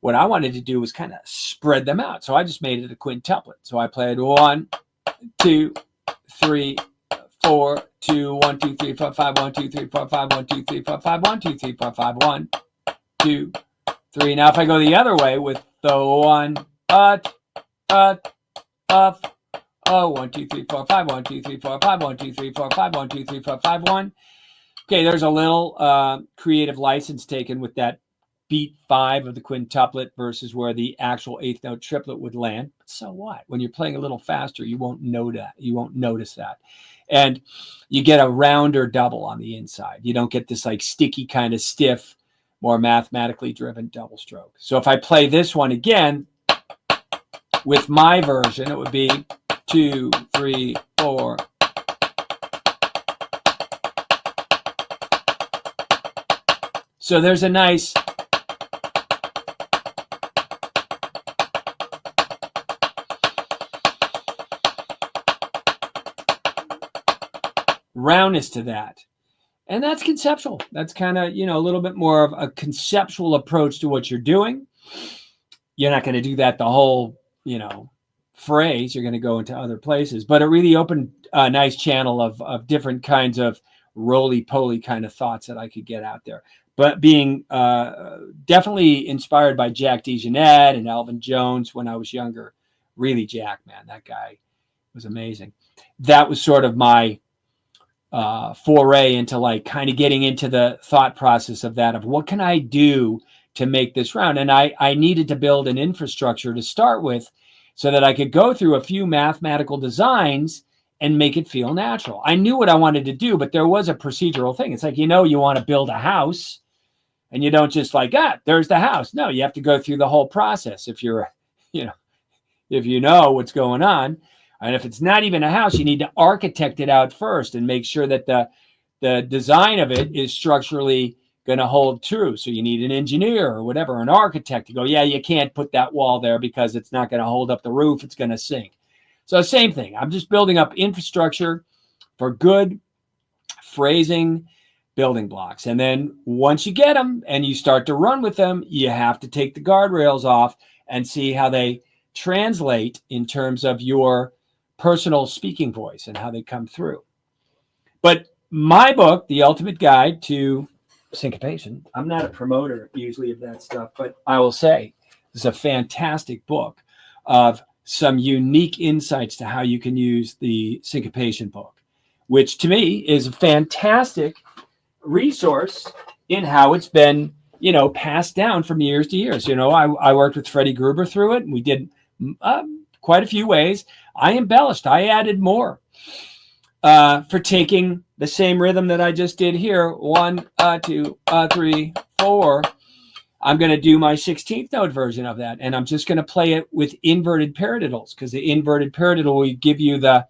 What I wanted to do was kind of spread them out. So I just made it a quintuplet. So I played 1, 2, 3, 4, 2, 1, 2, 3, 4, 5, 1, 2, 3, 4, 5, 1, 2, 3, 4, 5, 1, 2, 3, 4, 5, 1, 2, 3. Now if I go the other way with the 1, 1, 2, 3, 4, 5, 1, 2, 3, 4, 5, 1, 2, 3, 4, 5, 1, 2, 3, 4, 5, 1. Okay, there's a little creative license taken with that beat 5 of the quintuplet versus where the actual eighth note triplet would land. But so what? When you're playing a little faster, you won't know that. You won't notice that. And you get a rounder double on the inside. You don't get this like sticky kind of stiff, more mathematically driven double stroke. So if I play this one again with my version, it would be 2, 3, 4. So there's a nice roundness to that. And that's conceptual. That's kind of, a little bit more of a conceptual approach to what you're doing. You're not going to do that the whole, phrase. You're going to go into other places. But it really opened a nice channel of different kinds of roly-poly kind of thoughts that I could get out there. But being definitely inspired by Jack DeJohnette and Elvin Jones when I was younger. Really, Jack, man, that guy was amazing. That was sort of my foray into like kind of getting into the thought process of that, of what can I do to make this round? And I needed to build an infrastructure to start with so that I could go through a few mathematical designs and make it feel natural. I knew what I wanted to do, but there was a procedural thing. It's like, you want to build a house and you don't just like, there's the house. No, you have to go through the whole process. If you're, if you know what's going on. And if it's not even a house, you need to architect it out first and make sure that the design of it is structurally going to hold true. So you need an engineer or whatever, an architect to go, you can't put that wall there because it's not going to hold up the roof. It's going to sink. So same thing. I'm just building up infrastructure for good phrasing building blocks. And then once you get them and you start to run with them, you have to take the guardrails off and see how they translate in terms of your personal speaking voice and how they come through. But my book, The Ultimate Guide to Syncopation, I'm not a promoter usually of that stuff, but I will say it's a fantastic book of some unique insights to how you can use the syncopation book, which to me is a fantastic resource in how it's been, passed down from years to years. I worked with Freddie Gruber through it, and we did quite a few ways. I embellished. I added more for taking the same rhythm that I just did here. 1, 2, 3, 4. I'm going to do my 16th note version of that. And I'm just going to play it with inverted paradiddles, because the inverted paradiddle will give you the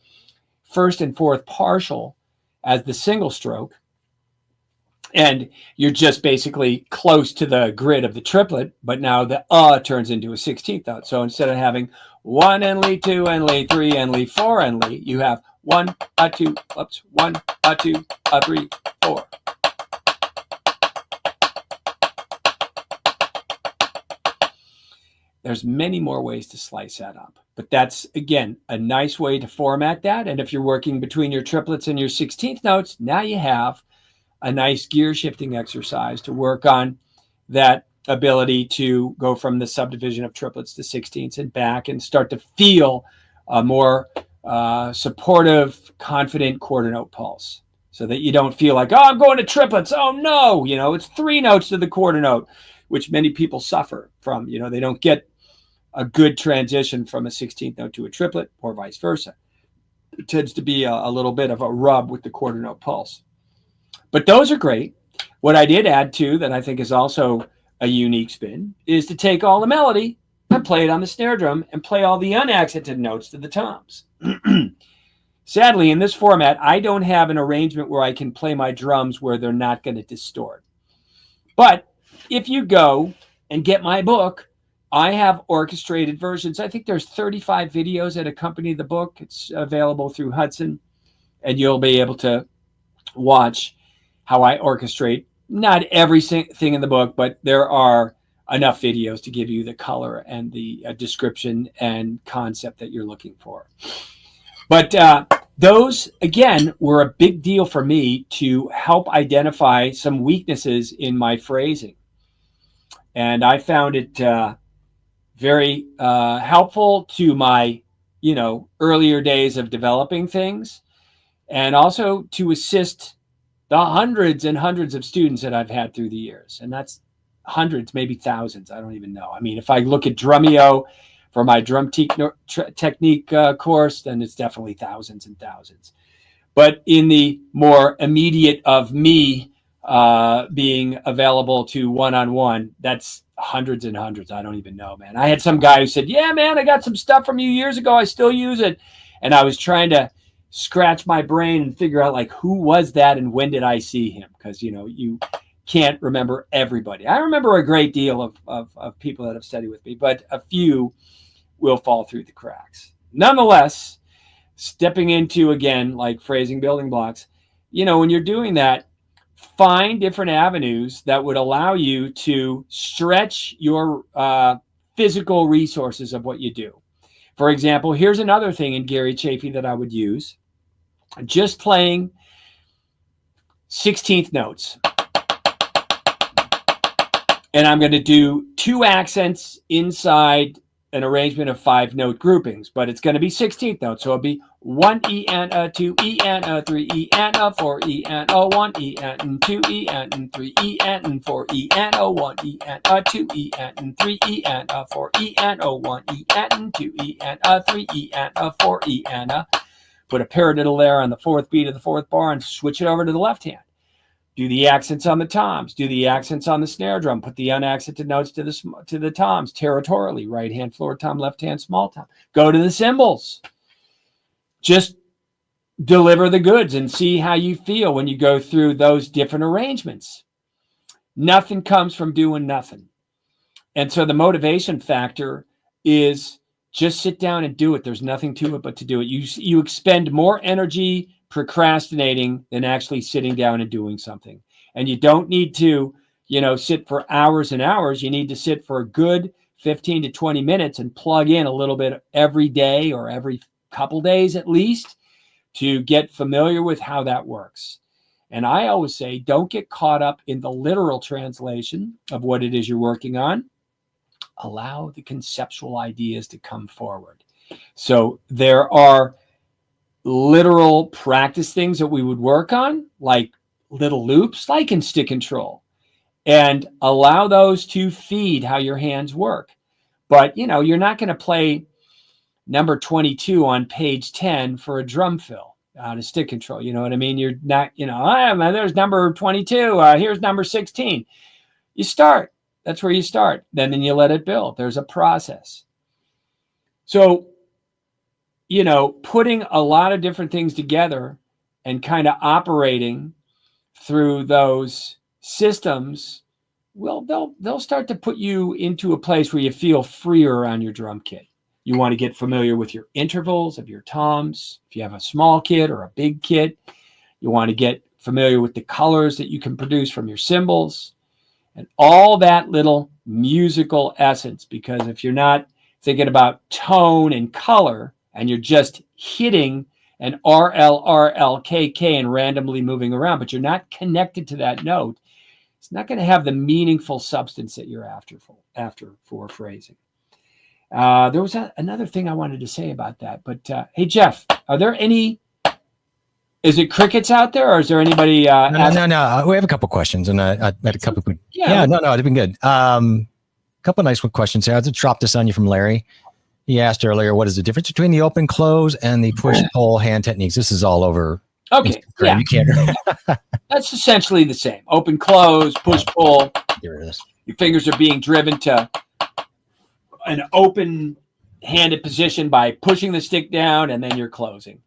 first and fourth partial as the single stroke. And you're just basically close to the grid of the triplet, but now the turns into a 16th note. So instead of having 1 and Lee, 2 and Lee, 3 and Lee, 4 and Lee, you have 1, 2, 1, 2, 3, 4. There's many more ways to slice that up, but that's, again, a nice way to format that. And if you're working between your triplets and your 16th notes, now you have a nice gear shifting exercise to work on that ability to go from the subdivision of triplets to 16ths and back and start to feel a more supportive, confident quarter note pulse, so that you don't feel like, I'm going to triplets. Oh no, it's 3 notes to the quarter note, which many people suffer from. They don't get a good transition from a 16th note to a triplet or vice versa. It tends to be a little bit of a rub with the quarter note pulse. But those are great. What I did add too, that I think is also a unique spin, is to take all the melody and play it on the snare drum and play all the unaccented notes to the toms. Sadly, in this format, I don't have an arrangement where I can play my drums where they're not going to distort. But if you go and get my book, I have orchestrated versions. I think there's 35 videos that accompany the book. It's available through Hudson, and you'll be able to watch how I orchestrate. Not everything in the book, but there are enough videos to give you the color and the description and concept that you're looking for. But those, again, were a big deal for me to help identify some weaknesses in my phrasing. And I found it very helpful to my, earlier days of developing things, and also to assist the hundreds and hundreds of students that I've had through the years. And that's hundreds, maybe thousands. I don't even know. I mean, if I look at Drumeo for my drum technique course, then it's definitely thousands and thousands. But in the more immediate of me being available to one-on-one, that's hundreds and hundreds. I don't even know, man. I had some guy who said, yeah, man, I got some stuff from you years ago. I still use it. And I was trying to scratch my brain and figure out, like, who was that and when did I see him? Because, you can't remember everybody. I remember a great deal of people that have studied with me, but a few will fall through the cracks. Nonetheless, stepping into, again, like phrasing building blocks, when you're doing that, find different avenues that would allow you to stretch your physical resources of what you do. For example, here's another thing in Gary Chafee that I would use. Just playing 16th notes. And I'm going to do 2 accents inside an arrangement of 5-note groupings, but it's going to be 16th notes. So it'll be 1 E and a 2 E and a 3 E and a 4 E and a 1 E and 2 E and 3 E and 4 E and a 1 E and a 2 E and 3 E and a 4 E and a 1 E and 2 E and a 3 E and a 4 E and a. Put a paradiddle there on the 4th beat of the 4th bar and switch it over to the left hand. Do the accents on the toms. Do the accents on the snare drum. Put the unaccented notes to the toms territorially. Right hand floor tom, left hand small tom. Go to the cymbals. Just deliver the goods and see how you feel when you go through those different arrangements. Nothing comes from doing nothing. And so the motivation factor is just sit down and do it. There's nothing to it but to do it. You expend more energy procrastinating than actually sitting down and doing something. And you don't need to, sit for hours and hours. You need to sit for a good 15 to 20 minutes and plug in a little bit every day or every couple days at least to get familiar with how that works. And I always say, don't get caught up in the literal translation of what it is you're working on. Allow the conceptual ideas to come forward. So there are literal practice things that we would work on, like little loops, like in stick control, and allow those to feed how your hands work. But, you're not going to play number 22 on page 10 for a drum fill on a stick control. You know what I mean? You're not, there's number 22. Here's number 16. You start. That's where you start. Then you let it build. There's a process. So, putting a lot of different things together and kind of operating through those systems, well, they'll start to put you into a place where you feel freer around your drum kit. You want to get familiar with your intervals of your toms. If you have a small kit or a big kit, you want to get familiar with the colors that you can produce from your cymbals and all that little musical essence. Because if you're not thinking about tone and color, and you're just hitting an RL, RL, KK and randomly moving around, but you're not connected to that note, it's not going to have the meaningful substance that you're after for phrasing. There was another thing I wanted to say about that, but hey, Jeff, are there any, is it crickets out there, or is there anybody? No. We have a couple questions, and I had a couple. They've been good. Couple of nice questions here. I'll just drop this on you from Larry. He asked earlier, what is the difference between the open close and the push pull hand techniques? This is all over. Okay. Yeah. You can't. That's essentially the same. Open close, push pull. There it is. Your fingers are being driven to an open handed position by pushing the stick down, and then you're closing.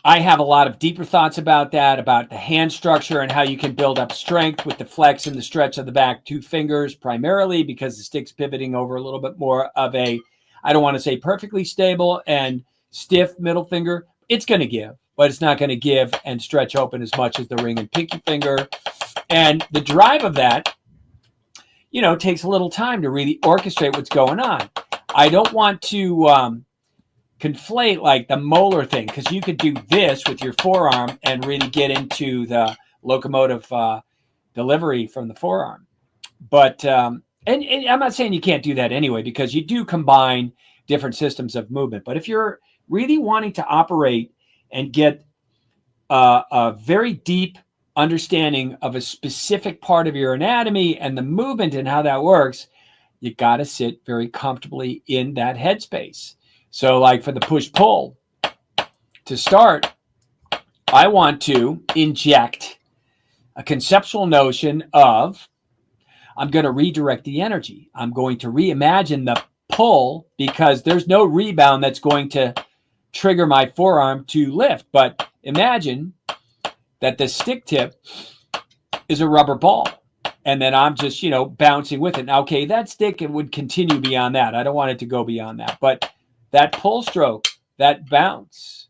I have a lot of deeper thoughts about that, about the hand structure and how you can build up strength with the flex and the stretch of the back two fingers, primarily because the stick's pivoting over a little bit more of a, I don't want to say perfectly stable and stiff middle finger. It's going to give, but it's not going to give and stretch open as much as the ring and pinky finger. And the drive of that, takes a little time to really orchestrate what's going on. I don't want to conflate like the molar thing, because you could do this with your forearm and really get into the locomotive delivery from the forearm. But and I'm not saying you can't do that anyway, because you do combine different systems of movement. But if you're really wanting to operate and get a very deep understanding of a specific part of your anatomy and the movement and how that works, you got to sit very comfortably in that headspace. So like for the push-pull, to start, I want to inject a conceptual notion of, I'm going to redirect the energy. I'm going to reimagine the pull, because there's no rebound that's going to trigger my forearm to lift. But imagine that the stick tip is a rubber ball, and then I'm just, bouncing with it. Now, okay, that stick, it would continue beyond that. I don't want it to go beyond that. But that pull stroke, that bounce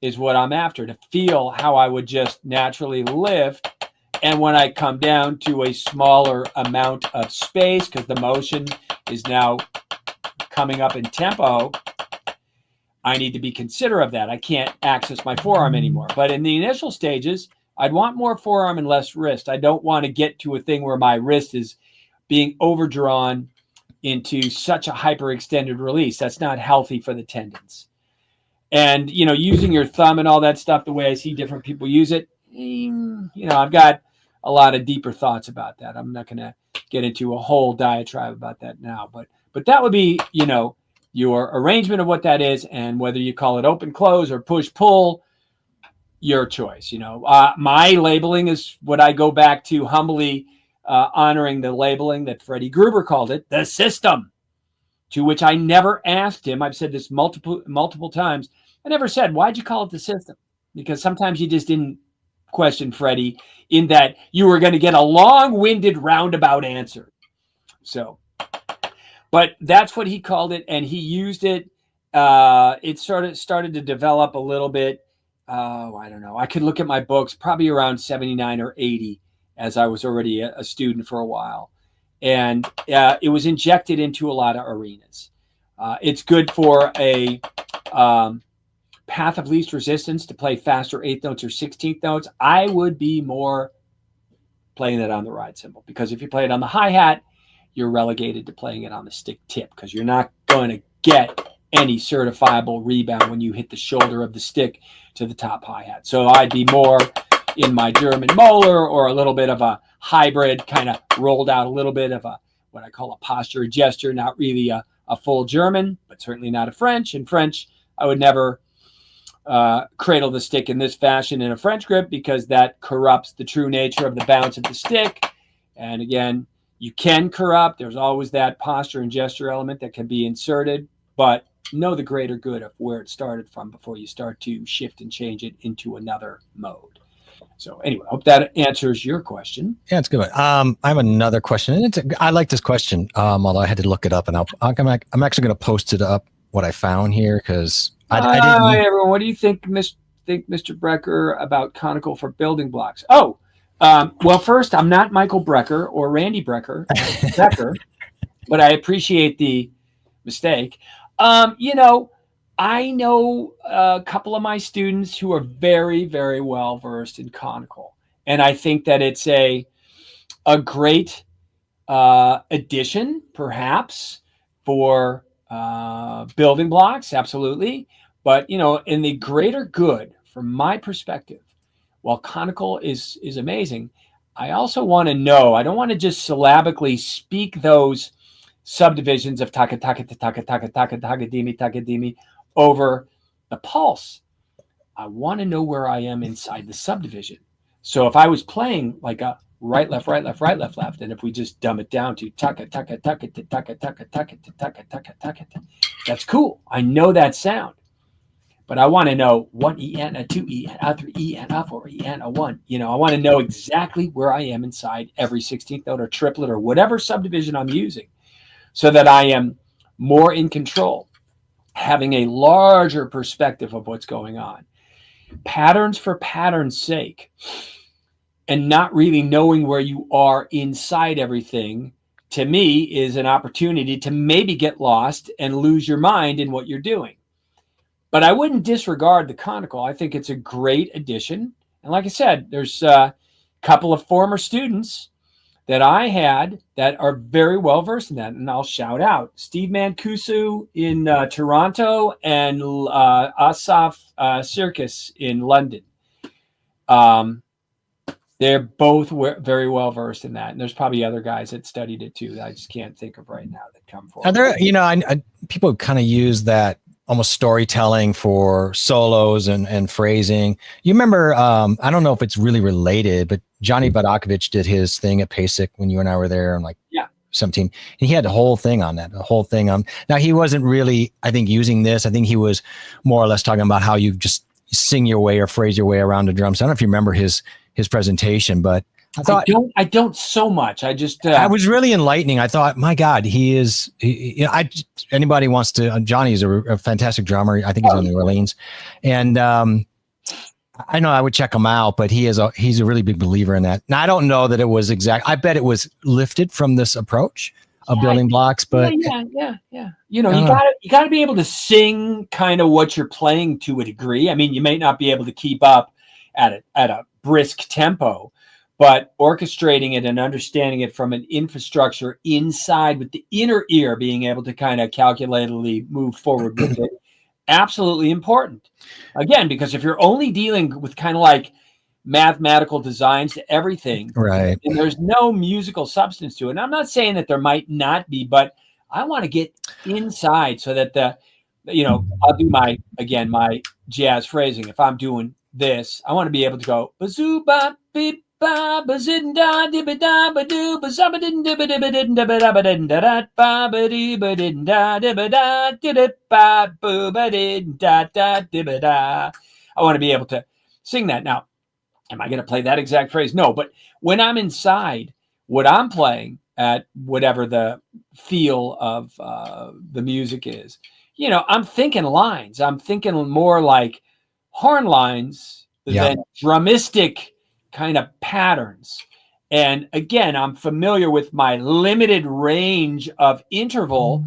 is what I'm after, to feel how I would just naturally lift. And when I come down to a smaller amount of space, because the motion is now coming up in tempo, I need to be considerate of that. I can't access my forearm anymore. But in the initial stages, I'd want more forearm and less wrist. I don't want to get to a thing where my wrist is being overdrawn into such a hyperextended release. That's not healthy for the tendons. And, using your thumb and all that stuff, the way I see different people use it, I've got a lot of deeper thoughts about that. I'm not going to get into a whole diatribe about that now, but that would be, your arrangement of what that is, and whether you call it open, close, or push, pull, your choice. My labeling is what I go back to, humbly honoring the labeling that Freddie Gruber called it, the system, to which I never asked him. I've said this multiple times. I never said, why'd you call it the system? Because sometimes you just didn't question Freddie, in that you were going to get a long-winded roundabout answer. So, but that's what he called it, and he used it. It sort of started to develop a little bit. I don't know. I could look at my books, probably around 79 or 80, as I was already a student for a while. And it was injected into a lot of arenas. It's good for a path of least resistance to play faster 8th notes or 16th notes. I would be more playing that on the ride cymbal, because if you play it on the hi-hat, you're relegated to playing it on the stick tip, because you're not going to get any certifiable rebound when you hit the shoulder of the stick to the top hi-hat. So I'd be more in my German molar, or a little bit of a hybrid, kind of rolled out a little bit of a, what I call a posture gesture, not really a full German, but certainly not a French. In French, I would never cradle the stick in this fashion in a French grip, because that corrupts the true nature of the bounce of the stick. And again, you can corrupt. There's always that posture and gesture element that can be inserted, but know the greater good of where it started from before you start to shift and change it into another mode. So anyway, I hope that answers your question. Yeah, it's good. I have another question, and I like this question, although I had to look it up, and I'm actually going to post it up, what I found here, because I didn't. Hi, everyone. What do you think, Mr. Becker, about conical for building blocks? Oh, well, first, I'm not Michael Brecker or Randy Becker, but I appreciate the mistake. I know a couple of my students who are very, very well versed in conical, and I think that it's a great addition, perhaps, for building blocks. Absolutely. But, in the greater good, from my perspective, while conical is amazing, I also want to know, I don't want to just syllabically speak those subdivisions of taka taka taka taka taka taka dimi over the pulse. I want to know where I am inside the subdivision. So if I was playing like a right, left, right, left, right, left, left, and if we just dumb it down to taka taka taka taka taka taka taka taka taka, that's cool. I know that sound. but I want to know what E and a 2 E and a 3 E and a 4 E and a 1. You know, I want to know exactly where I am inside every 16th note or triplet or whatever subdivision I'm using, so that I am more in control, having a larger perspective of what's going on. Patterns for pattern's sake, and not really knowing where you are inside everything, to me, is an opportunity to maybe get lost and lose your mind in what you're doing. But I wouldn't disregard the conical. I think it's a great addition. And like I said, there's a couple of former students that I had that are very well versed in that. And I'll shout out Steve Mancuso in Toronto and Asaf Circus in London. They're both very well versed in that. And there's probably other guys that studied it too that I just can't think of right now that come forward. Are there, you know, people kind of use that almost storytelling for solos and phrasing. You remember, I don't know if it's really related, but Johnny Bodakovich did his thing at PASIC when you and I were there in like 17. And he had the whole thing on that, the whole thing. Now he wasn't really, I think, using this. I think he was more or less talking about how you just sing your way or phrase your way around the drums. I don't know if you remember his presentation, but I don't so much. I just, I was really enlightening. I thought, my God, you know, anybody wants to, Johnny is a fantastic drummer. I think he's in New Orleans. And, I know I would check him out, but he's a really big believer in that. Now I don't know that it was exact. I bet it was lifted from this approach of building blocks, but yeah. You know, you gotta be able to sing kind of what you're playing to a degree. I mean, you may not be able to keep up at a brisk tempo, but orchestrating it and understanding it from an infrastructure inside with the inner ear, being able to kind of calculatedly move forward with it, absolutely important. Again, because if you're only dealing with kind of like mathematical designs to everything, right, and there's no musical substance to it. And I'm not saying that there might not be, but I want to get inside so that I'll do my jazz phrasing. If I'm doing this, I want to be able to go bazoo ba beep ba bazin da dibba da ba do ba zabba din dibba dibba din dibba da ba din da da ba ba dee ba din da dibba da did ba boo ba din da da dibba da. I want to be able to sing that. Now, am I going to play that exact phrase? No, but when I'm inside what I'm playing at whatever the feel of the music is, you know, I'm thinking lines. I'm thinking more like horn lines than drumistic kind of patterns. And again, I'm familiar with my limited range of interval,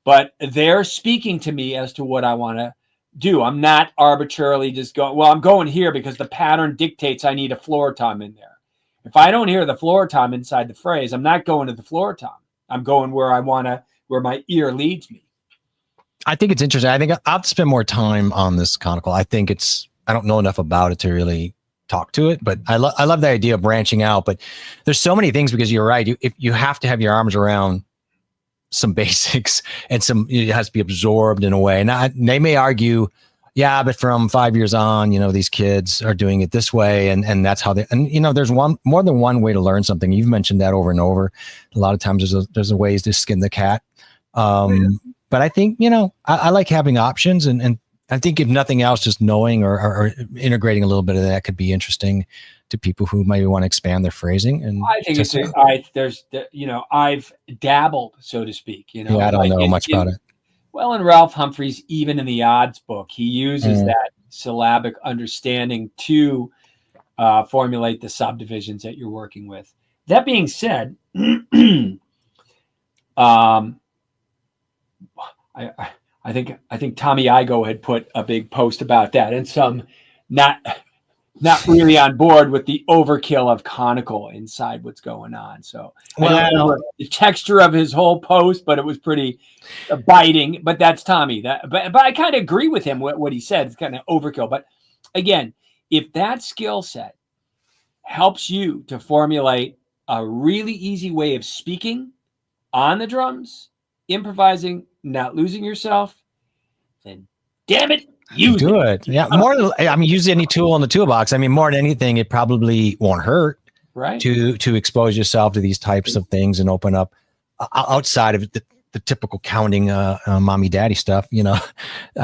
but they're speaking to me as to what I want to do. I'm not arbitrarily just going, well, I'm going here because the pattern dictates I need a floor tom in there. If I don't hear the floor tom inside the phrase, I'm not going to the floor tom. I'm going where where my ear leads me. I think it's interesting. I think I'll have to spend more time on this conical. I don't know enough about it to really talk to it, but I love the idea of branching out. But there's so many things, because you're right. If you have to have your arms around some basics and it has to be absorbed in a way. And they may argue, yeah, but from 5 years on, you know, these kids are doing it this way, and that's how you know, there's more than one way to learn something. You've mentioned that over and over. A lot of times there's a ways to skin the cat. But I think, you know, I like having options, and I think if nothing else, just knowing or integrating a little bit of that could be interesting to people who maybe want to expand their phrasing. And I think I've dabbled, so to speak. You know, I don't know much about it. Well, in Ralph Humphreys, even in the odds book, he uses that syllabic understanding to formulate the subdivisions that you're working with. That being said, I think Tommy Igo had put a big post about that, and some not really on board with the overkill of conical inside what's going on. So I don't know the texture of his whole post, but it was pretty biting. But that's Tommy. But I kind of agree with him what he said. It's kind of overkill. But again, if that skill set helps you to formulate a really easy way of speaking on the drums, improvising, not losing yourself, then damn it, use it. Yeah, use any tool in the toolbox. I mean, more than anything, it probably won't hurt, right, to expose yourself to these types of things and open up outside of the the typical counting, mommy daddy stuff,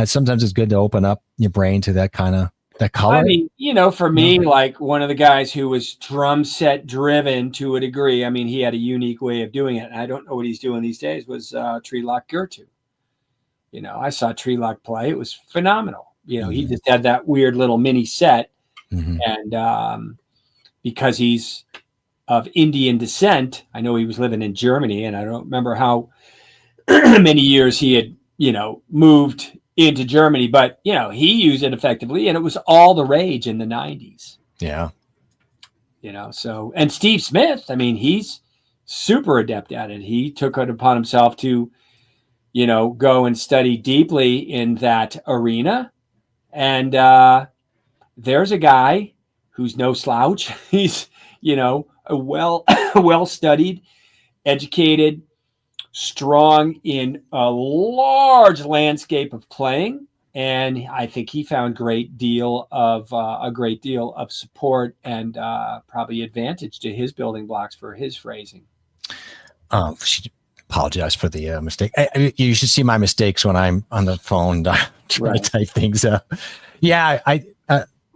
sometimes it's good to open up your brain to that kind of, that color. I mean, for me, like one of the guys who was drum set driven to a degree, I mean, he had a unique way of doing it. And I don't know what he's doing these days, was Treelock Gertu. I saw Treelock play. It was phenomenal. He just had that weird little mini set. And because he's of Indian descent, I know he was living in Germany, and I don't remember how many years he had, moved into Germany, but he used it effectively, and it was all the rage in the 90s. Yeah. So, and Steve Smith, I mean, he's super adept at it. He took it upon himself to, go and study deeply in that arena. And there's a guy who's no slouch. He's, a well-studied, educated, strong in a large landscape of playing, and I think he found a great deal of support and probably advantage to his building blocks for his phrasing. Apologize for the mistake. You should see my mistakes when I'm on the phone trying to type things up. Yeah,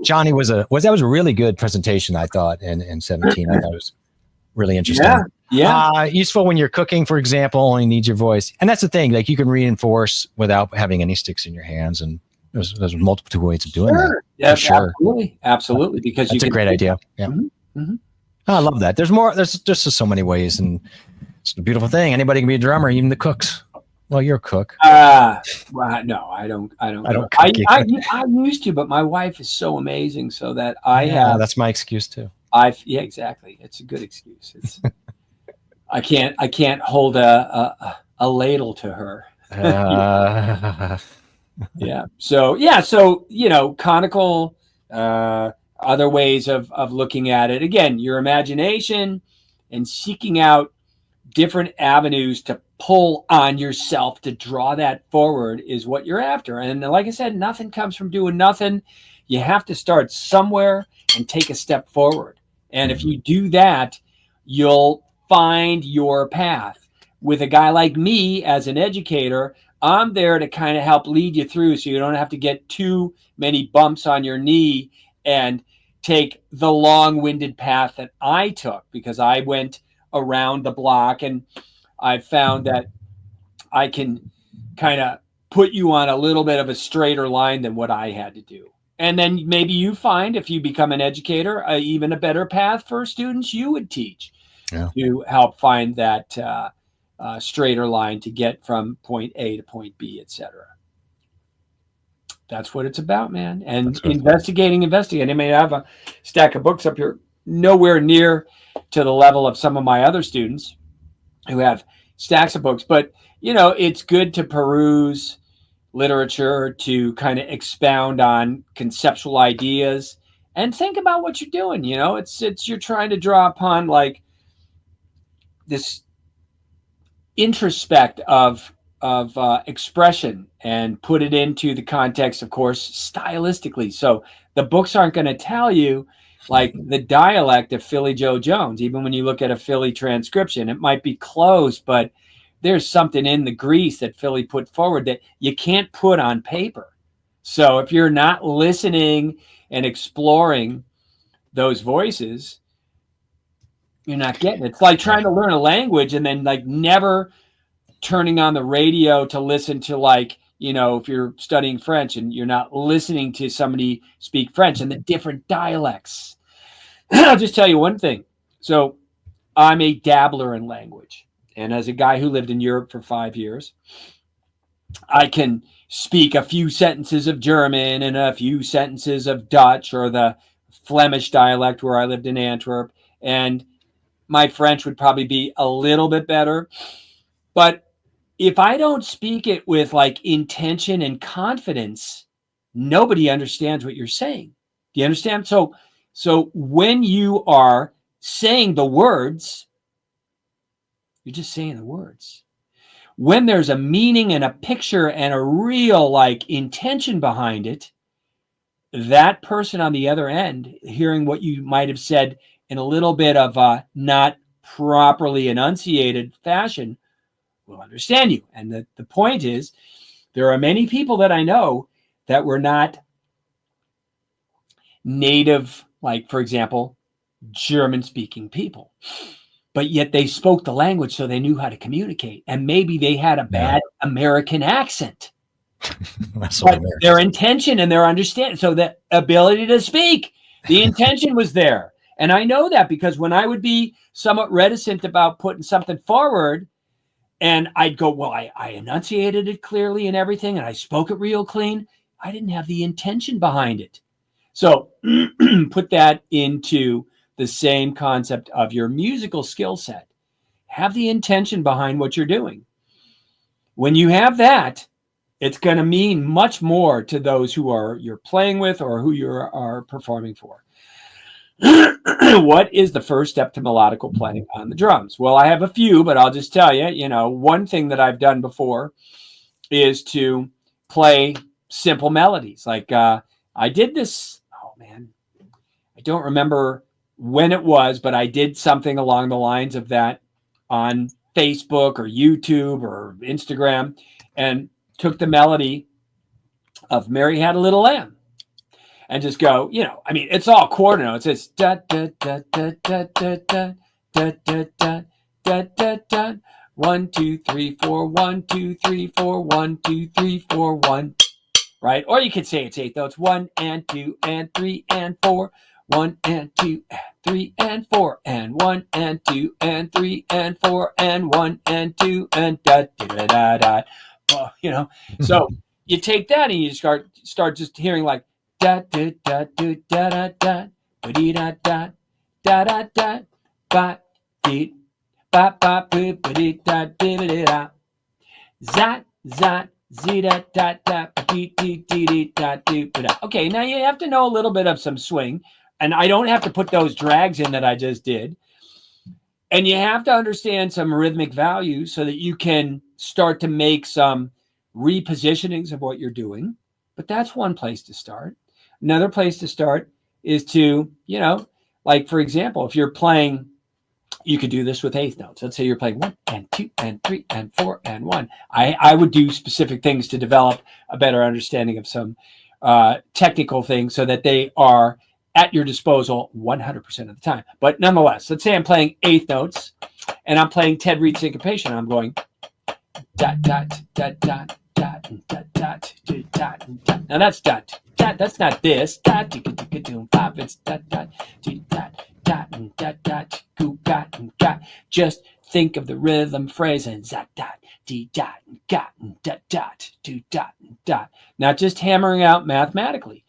Johnny was a really good presentation, I thought, in 17. I thought it was really interesting. Yeah. Useful when you're cooking, for example, only needs your voice. And that's the thing, like you can reinforce without having any sticks in your hands. And there's multiple ways of doing that. Yeah, sure. Absolutely. Because that's a great idea. Yeah. I love that. There's more, there's just so many ways, and it's a beautiful thing. Anybody can be a drummer, even the cooks. Well, you're a cook. Well, no, I don't. I used to, but my wife is so amazing, so that I have. That's my excuse too. Yeah, exactly. It's a good excuse. It's I can't hold a ladle to her. Yeah. So conical, other ways of looking at it. Again, your imagination and seeking out different avenues to pull on yourself to draw that forward is what you're after. And like I said, nothing comes from doing nothing. You have to start somewhere and take a step forward. And if you do that, you'll find your path. With a guy like me as an educator, I'm there to kind of help lead you through so you don't have to get too many bumps on your knee and take the long-winded path that I took, because I went around the block, and I found that I can kind of put you on a little bit of a straighter line than what I had to do. And then maybe you find, if you become an educator, even a better path for students you would teach to help find that straighter line to get from point A to point B, etc. That's what it's about, man. And investigating. I mean, I have a stack of books up here, nowhere near to the level of some of my other students who have stacks of books, but it's good to peruse literature, to kind of expound on conceptual ideas and think about what you're doing. You're trying to draw upon like this introspect of expression and put it into the context, of course, stylistically. So the books aren't going to tell you like the dialect of Philly Joe Jones. Even when you look at a Philly transcription, it might be close, but there's something in the grease that Philly put forward that you can't put on paper. So if you're not listening and exploring those voices, you're not getting it. It's like trying to learn a language and then like never turning on the radio to listen to, like, if you're studying French and you're not listening to somebody speak French and the different dialects. I'll just tell you one thing. So I'm a dabbler in language. And as a guy who lived in Europe for 5 years, I can speak a few sentences of German and a few sentences of Dutch or the Flemish dialect where I lived in Antwerp. And my French would probably be a little bit better. But if I don't speak it with like intention and confidence, nobody understands what you're saying. Do you understand? So when you are saying the words, you're just saying the words. When there's a meaning and a picture and a real like intention behind it, that person on the other end, hearing what you might have said in a little bit of a not properly enunciated fashion, will understand you. And the point is, there are many people that I know that were not native, like, for example, German-speaking people, but yet they spoke the language, so they knew how to communicate. And maybe they had a bad American accent. But their intention and their understanding, so the ability to speak, the intention was there. And I know that because when I would be somewhat reticent about putting something forward, and I'd go, well, I enunciated it clearly and everything, and I spoke it real clean, I didn't have the intention behind it. So put that into the same concept of your musical skill set. Have the intention behind what you're doing. When you have that, it's going to mean much more to those who you're playing with or who you are performing for. What is the first step to melodical playing on the drums? Well, I have a few, but I'll just tell you, one thing that I've done before is to play simple melodies. Like I did this, I don't remember when it was, but I did something along the lines of that on Facebook or YouTube or Instagram, and took the melody of Mary Had a Little Lamb and just go, it's all quarter notes. It's da da da da da da da da da da da da da 1 2 3 4 1 2 3 4 1 2 3 4 1, right? Or you could say it's 8 notes, 1 and 2 and 3 and 4, 1 and 2 and 3 and 4, and 1 and 2 and 3 and 4, and 1 and 2 and da da da da da. Well, so you take that and you start just hearing like da da da da da da da da da da da da da ba dee ba ba boo ba dee da dee da zat zat zeta da da dee dee dee dee da dee da. Okay, now you have to know a little bit of some swing, and I don't have to put those drags in that I just did. And you have to understand some rhythmic values so that you can start to make some repositionings of what you're doing. But that's one place to start. Another place to start is to, like, for example, if you're playing, you could do this with eighth notes. Let's say you're playing 1 and 2 and 3 and 4 and 1. I would do specific things to develop a better understanding of some technical things so that they are at your disposal 100% of the time. But nonetheless, let's say I'm playing eighth notes and I'm playing Ted Reed syncopation. I'm going dot dot dot dot dot dot dot dot dot. Now that's dot dot. That's not this. Dot dot. It's dot dot dot dot dot dot dot dot. Just think of the rhythm phrase and dot dot dot dot dot dot dot dot. Not just hammering out mathematically.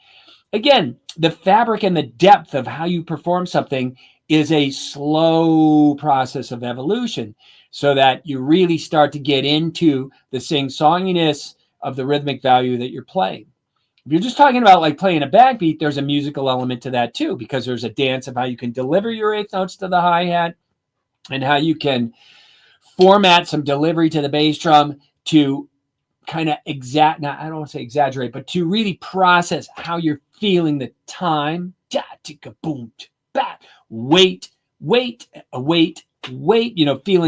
Again, the fabric and the depth of how you perform something is a slow process of evolution so that you really start to get into the sing-songiness of the rhythmic value that you're playing. If you're just talking about like playing a backbeat, there's a musical element to that too, because there's a dance of how you can deliver your eighth notes to the hi-hat and how you can format some delivery to the bass drum to kind of I don't want to say exaggerate, but to really process how you're feeling the time. Boom, bat, wait, feeling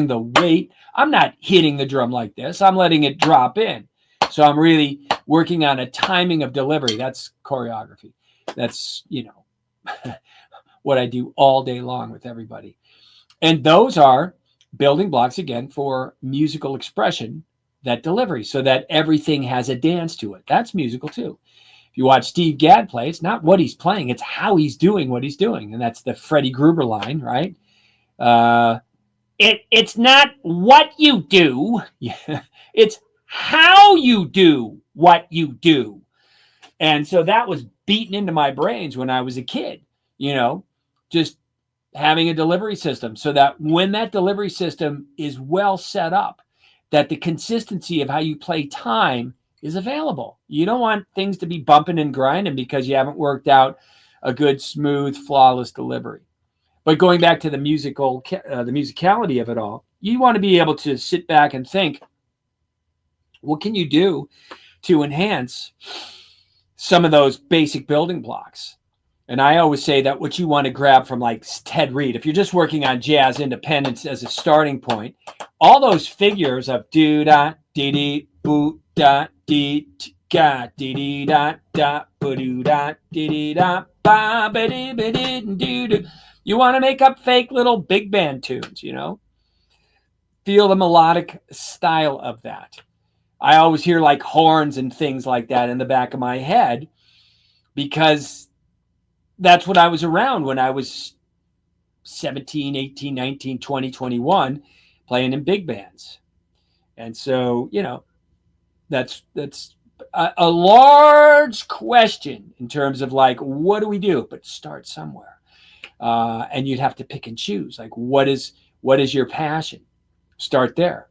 the weight. I'm not hitting the drum like this. I'm letting it drop in. So I'm really working on a timing of delivery. That's choreography. That's, what I do all day long with everybody. And those are building blocks, again, for musical expression, that delivery, so that everything has a dance to it. That's musical too. If you watch Steve Gadd play, it's not what he's playing, it's how he's doing what he's doing. And that's the Freddie Gruber line, right? It's not what you do, it's how you do what you do. And so that was beaten into my brains when I was a kid, just having a delivery system so that when that delivery system is well set up, that the consistency of how you play time is available. You don't want things to be bumping and grinding because you haven't worked out a good, smooth, flawless delivery. But going back to the musicality of it all, you want to be able to sit back and think, what can you do to enhance some of those basic building blocks? And I always say that what you want to grab from like Ted Reed, if you're just working on jazz independence as a starting point, all those figures of do da dee dee boo da dee ga dee dee da da boo doo da dee dee da ba ba dee ba dee doo doo. You want to make up fake little big band tunes, you know? Feel the melodic style of that. I always hear like horns and things like that in the back of my head because that's what I was around when I was 17, 18, 19, 20, 21, playing in big bands. And so, you know, that's a large question in terms of like, what do we do? But start somewhere. And you'd have to pick and choose. Like, what is your passion? Start there.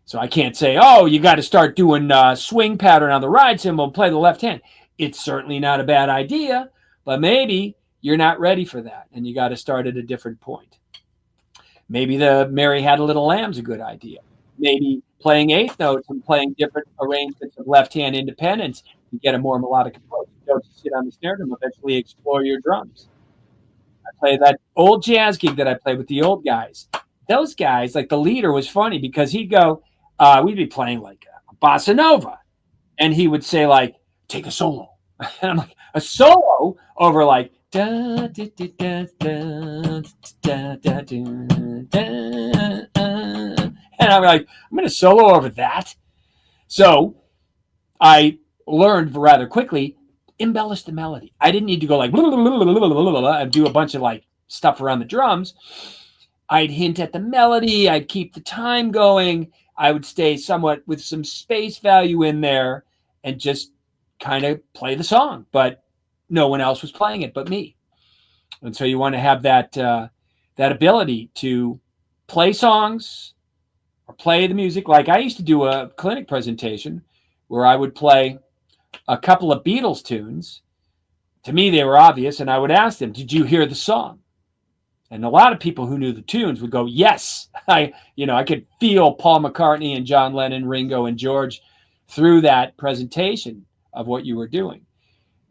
So I can't say, oh, you got to start doing swing pattern on the ride cymbal and play the left hand. It's certainly not a bad idea, but maybe you're not ready for that, and you got to start at a different point. Maybe the Mary Had a Little Lamb's a good idea. Maybe playing eighth notes and playing different arrangements of left hand independence, you get a more melodic approach. You don't just sit on the snare drum, eventually explore your drums. I play that old jazz gig that I played with the old guys. Those guys, like the leader was funny because he'd go, we'd be playing like a bossa nova, and he would say like, take a solo. And I'm like, a solo over like, da, da, da, da, da, da, da, da, da. And I'm like, I'm going to solo over that. So I learned rather quickly, embellish the melody. I didn't need to go like, blah, blah, blah, blah, blah, blah, and do a bunch of like stuff around the drums. I'd hint at the melody. I'd keep the time going. I would stay somewhat with some space value in there and just kind of play the song, but no one else was playing it but me. And so you want to have that ability to play songs or play the music. Like I used to do a clinic presentation where I would play a couple of Beatles tunes. To me, they were obvious, and I would ask them, did you hear the song? And a lot of people who knew the tunes would go, yes. I could feel Paul McCartney and John Lennon, Ringo and George through that presentation of what you were doing.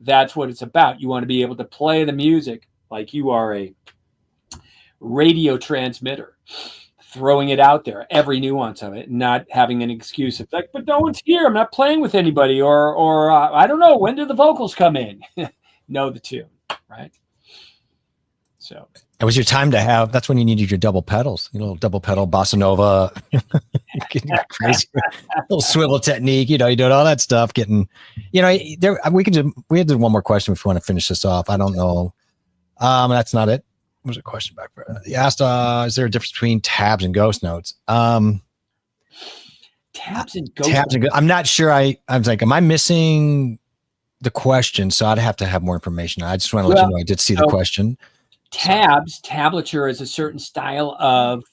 That's what it's about. You want to be able to play the music like you are a radio transmitter, throwing it out there, every nuance of it, not having an excuse of like, but no one's here. I'm not playing with anybody, or I don't know. When do the vocals come in? Know the tune, right? So it was your time to have. That's when you needed your double pedals. You know, double pedal bossa nova, getting crazy, little swivel technique. You know, you doing all that stuff. Getting, you know, there. We had to do one more question if we want to finish this off. I don't know. That's not it. What was a question back for? You asked, is there a difference between tabs and ghost notes? Tabs and ghost notes. I'm not sure. I was like, am I missing the question? So I'd have to have more information. I just want to let you know I did see the question. Tabs, tablature is a certain style of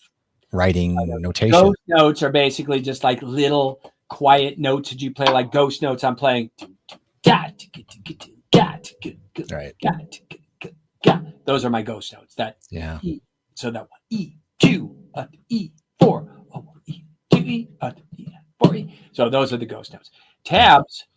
writing notation. Ghost notes are basically just like little quiet notes that you play, like ghost notes. I'm playing. Right. Those are my ghost notes. That E. So that one E2 E4 E2 E4 E. So those are the ghost notes. Tabs.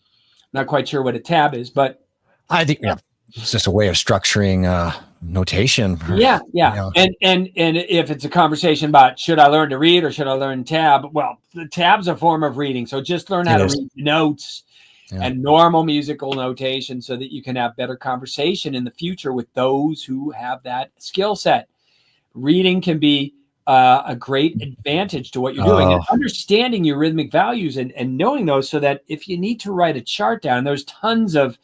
Not quite sure what a tab is, but I think it's just a way of structuring notation. Yeah. You know. And if it's a conversation about should I learn to read or should I learn tab? Well, the tab's a form of reading. So just learn how to read notes and normal musical notation so that you can have better conversation in the future with those who have that skill set. Reading can be a great advantage to what you're doing, and understanding your rhythmic values and knowing those so that if you need to write a chart down, there's tons of,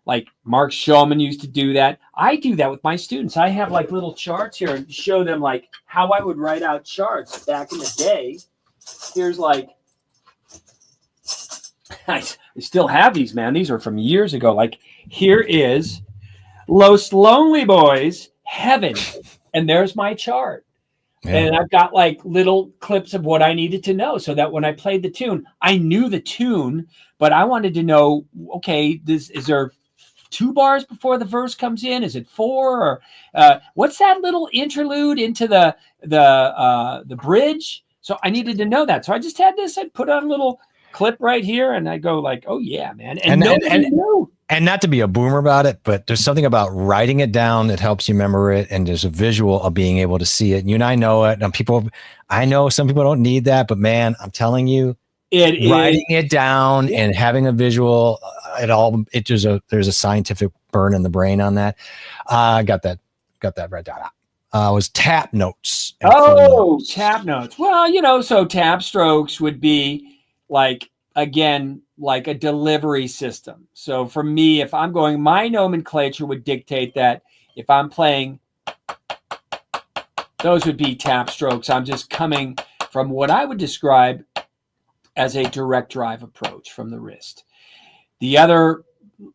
like Mark Shulman used to do that. I do that with my students. I have like little charts here and show them like how I would write out charts back in the day. Here's like, I still have these, man. These are from years ago. Like here is Los Lonely Boys, Heaven. And there's my chart. Yeah. And I've got like little clips of what I needed to know so that when I played the tune, I knew the tune, but I wanted to know, okay, is there 2 bars before the verse comes in? Is it 4? Or what's that little interlude into the bridge? So I needed to know that. So I just had this. I'd put on a little clip right here, and I go like, oh yeah, man. And nobody knew. And not to be a boomer about it, but there's something about writing it down that helps you remember it. And there's a visual of being able to see it. You and I know it. And I know some people don't need that, but man, I'm telling you, writing it down and having a visual there's a scientific burn in the brain on that. Got that right down. Was tap notes. Tap notes. Well, so tap strokes would be like, again, like a delivery system. So for me, if I'm going, my nomenclature would dictate that if I'm playing, those would be tap strokes. I'm just coming from what I would describe as a direct drive approach from the wrist. The other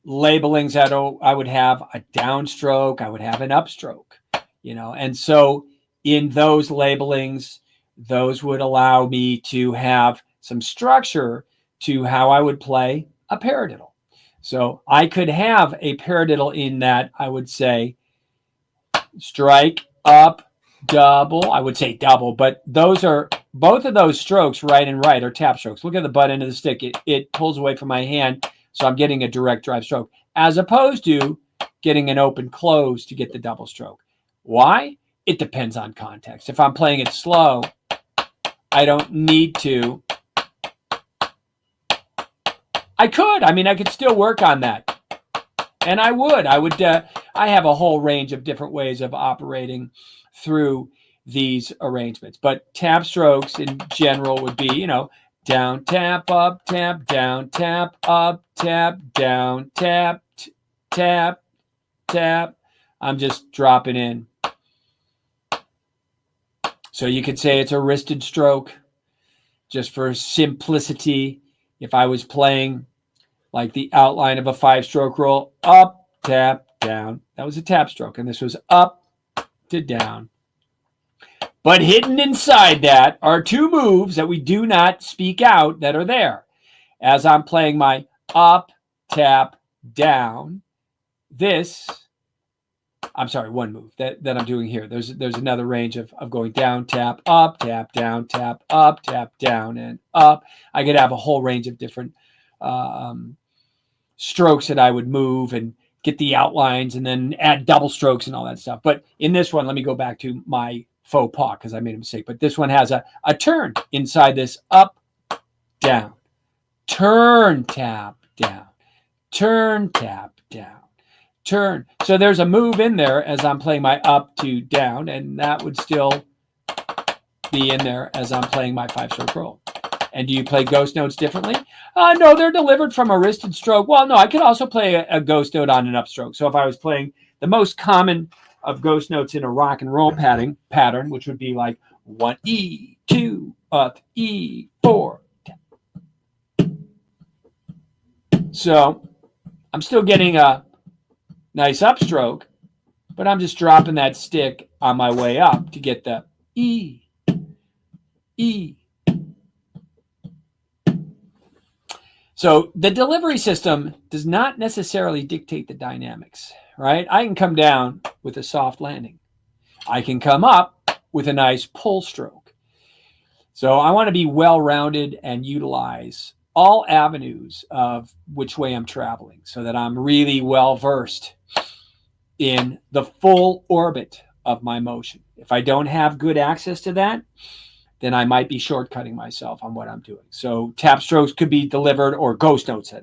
labelings that I would have a downstroke, I would have an upstroke, and so in those labelings, those would allow me to have some structure to how I would play a paradiddle. So I could have a paradiddle in that I would say strike, up, double. I would say double, but both of those strokes, right and right, are tap strokes. Look at the butt end of the stick. It pulls away from my hand, so I'm getting a direct drive stroke, as opposed to getting an open close to get the double stroke. Why? It depends on context. If I'm playing it slow, I don't need to. I could still work on that. And I would. I have a whole range of different ways of operating through these arrangements. But tap strokes in general would be, down, tap, up, tap, down, tap, up, tap, down, tap, tap, tap. I'm just dropping in. So you could say it's a wristed stroke, just for simplicity. If I was playing like the outline of a 5-stroke roll, up, tap, down, that was a tap stroke. And this was up to down. But hidden inside that are 2 moves that we do not speak out that are there. As I'm playing my up, tap, down, one move that I'm doing here. There's another range of going down, tap, down, tap, up, tap, down, and up. I could have a whole range of different strokes that I would move and get the outlines and then add double strokes and all that stuff. But in this one, let me go back to my faux pas because I made a mistake. But this one has a turn inside this up, down, turn, tap, down, turn, tap, down, turn. So there's a move in there as I'm playing my up to down, and that would still be in there as I'm playing my 5-stroke roll. And do you play ghost notes differently? No, they're delivered from a wristed stroke. Well, no, I could also play a ghost note on an upstroke. So if I was playing the most common of ghost notes in a rock and roll pattern, which would be like 1 E, 2 up, E, 4. So I'm still getting a nice upstroke, but I'm just dropping that stick on my way up to get the E, E. So the delivery system does not necessarily dictate the dynamics, right? I can come down with a soft landing. I can come up with a nice pull stroke. So I want to be well-rounded and utilize all avenues of which way I'm traveling so that I'm really well-versed in the full orbit of my motion. If I don't have good access to that, then I might be shortcutting myself on what I'm doing. So tap strokes could be delivered, or ghost notes,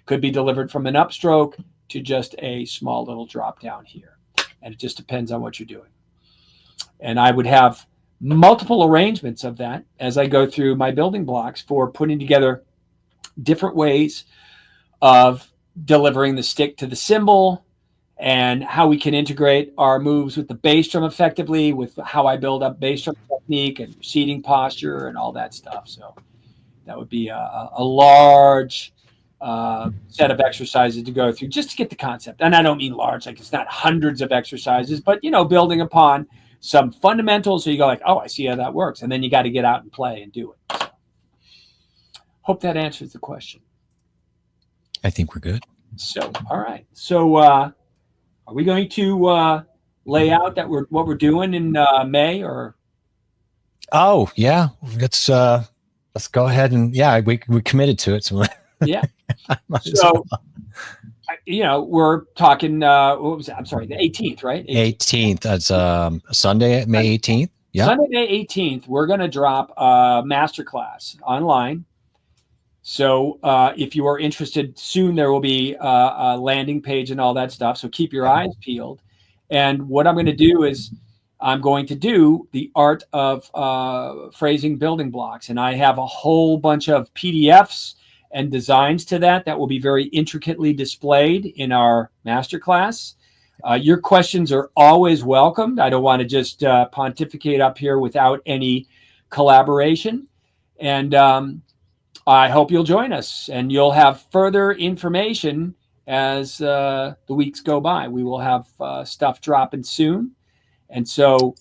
could be delivered from an upstroke to just a small little drop down here. And it just depends on what you're doing. And I would have multiple arrangements of that as I go through my building blocks for putting together different ways of delivering the stick to the cymbal, and how we can integrate our moves with the bass drum effectively, with how I build up bass drum technique and seating posture and all that stuff. So that would be a large set of exercises to go through just to get the concept. And I don't mean large, like it's not hundreds of exercises, but, building upon some fundamentals. So you go like, oh, I see how that works. And then you got to get out and play and do it. So, hope that answers the question. I think we're good. So, all right. So, are we going to lay out what we're doing in May, or? Oh yeah, let's let's go ahead and we committed to it. So yeah. So, we're talking, what was that? I'm sorry, the 18th, right? 18th. That's Sunday, May 18th. Yeah. Sunday, May 18th, we're going to drop a masterclass online. So if you are interested, soon there will be a landing page and all that stuff. So keep your eyes peeled. And what I'm going to do is I'm going to do the art of phrasing building blocks. And I have a whole bunch of PDFs and designs to that will be very intricately displayed in our masterclass. Your questions are always welcomed. I don't want to just pontificate up here without any collaboration. And I hope you'll join us, and you'll have further information as the weeks go by. We will have stuff dropping soon. And so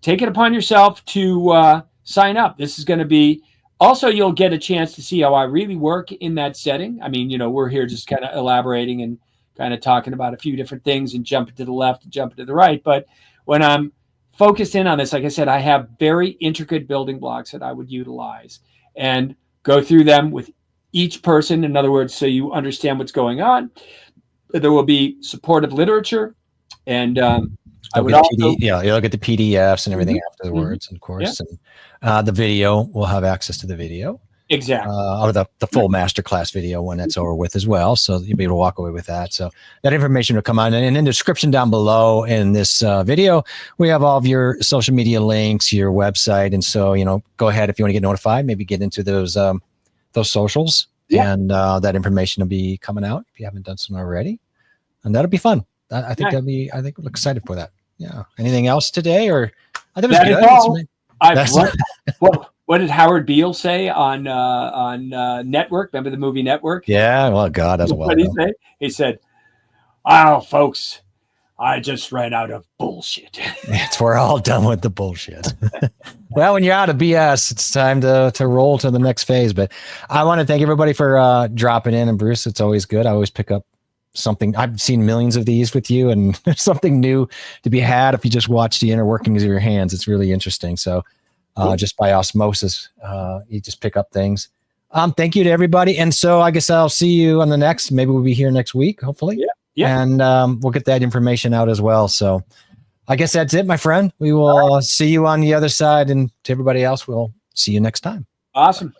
take it upon yourself to sign up. This is going to be, also you'll get a chance to see how I really work in that setting. I mean, we're here just kind of elaborating and kind of talking about a few different things and jumping to the left and jumping to the right. But when I'm focused in on this, like I said, I have very intricate building blocks that I would utilize and go through them with each person. In other words, so you understand what's going on. There will be supportive literature, and I would also, you'll get the PDFs and everything afterwards, of course. Yeah. And the video, we'll have access to the video. Exactly. Or the full masterclass video when that's over with as well. So you'll be able to walk away with that. So that information will come on. And in the description down below in this video, we have all of your social media links, your website. And so, go ahead if you want to get notified, maybe get into those socials. Yeah. And that information will be coming out if you haven't done so already. And that'll be fun. I think we're excited for that. Yeah. Anything else today? Or I think it was good. What did Howard Beale say on Network? Remember the movie Network? Yeah. Well, God, that's what he said. He said, "Oh, folks, I just ran out of bullshit." We're all done with the bullshit. Well, when you're out of BS, it's time to roll to the next phase. But I want to thank everybody for dropping in. And Bruce, it's always good. I always pick up something. I've seen millions of these with you, and there's something new to be had if you just watch the inner workings of your hands. It's really interesting. So just by osmosis, you just pick up things. Thank you to everybody. And so I guess I'll see you on the next, maybe we'll be here next week, hopefully. Yeah. And we'll get that information out as well. So I guess that's it, my friend. We will see you on the other side, and to everybody else, we'll see you next time. Awesome.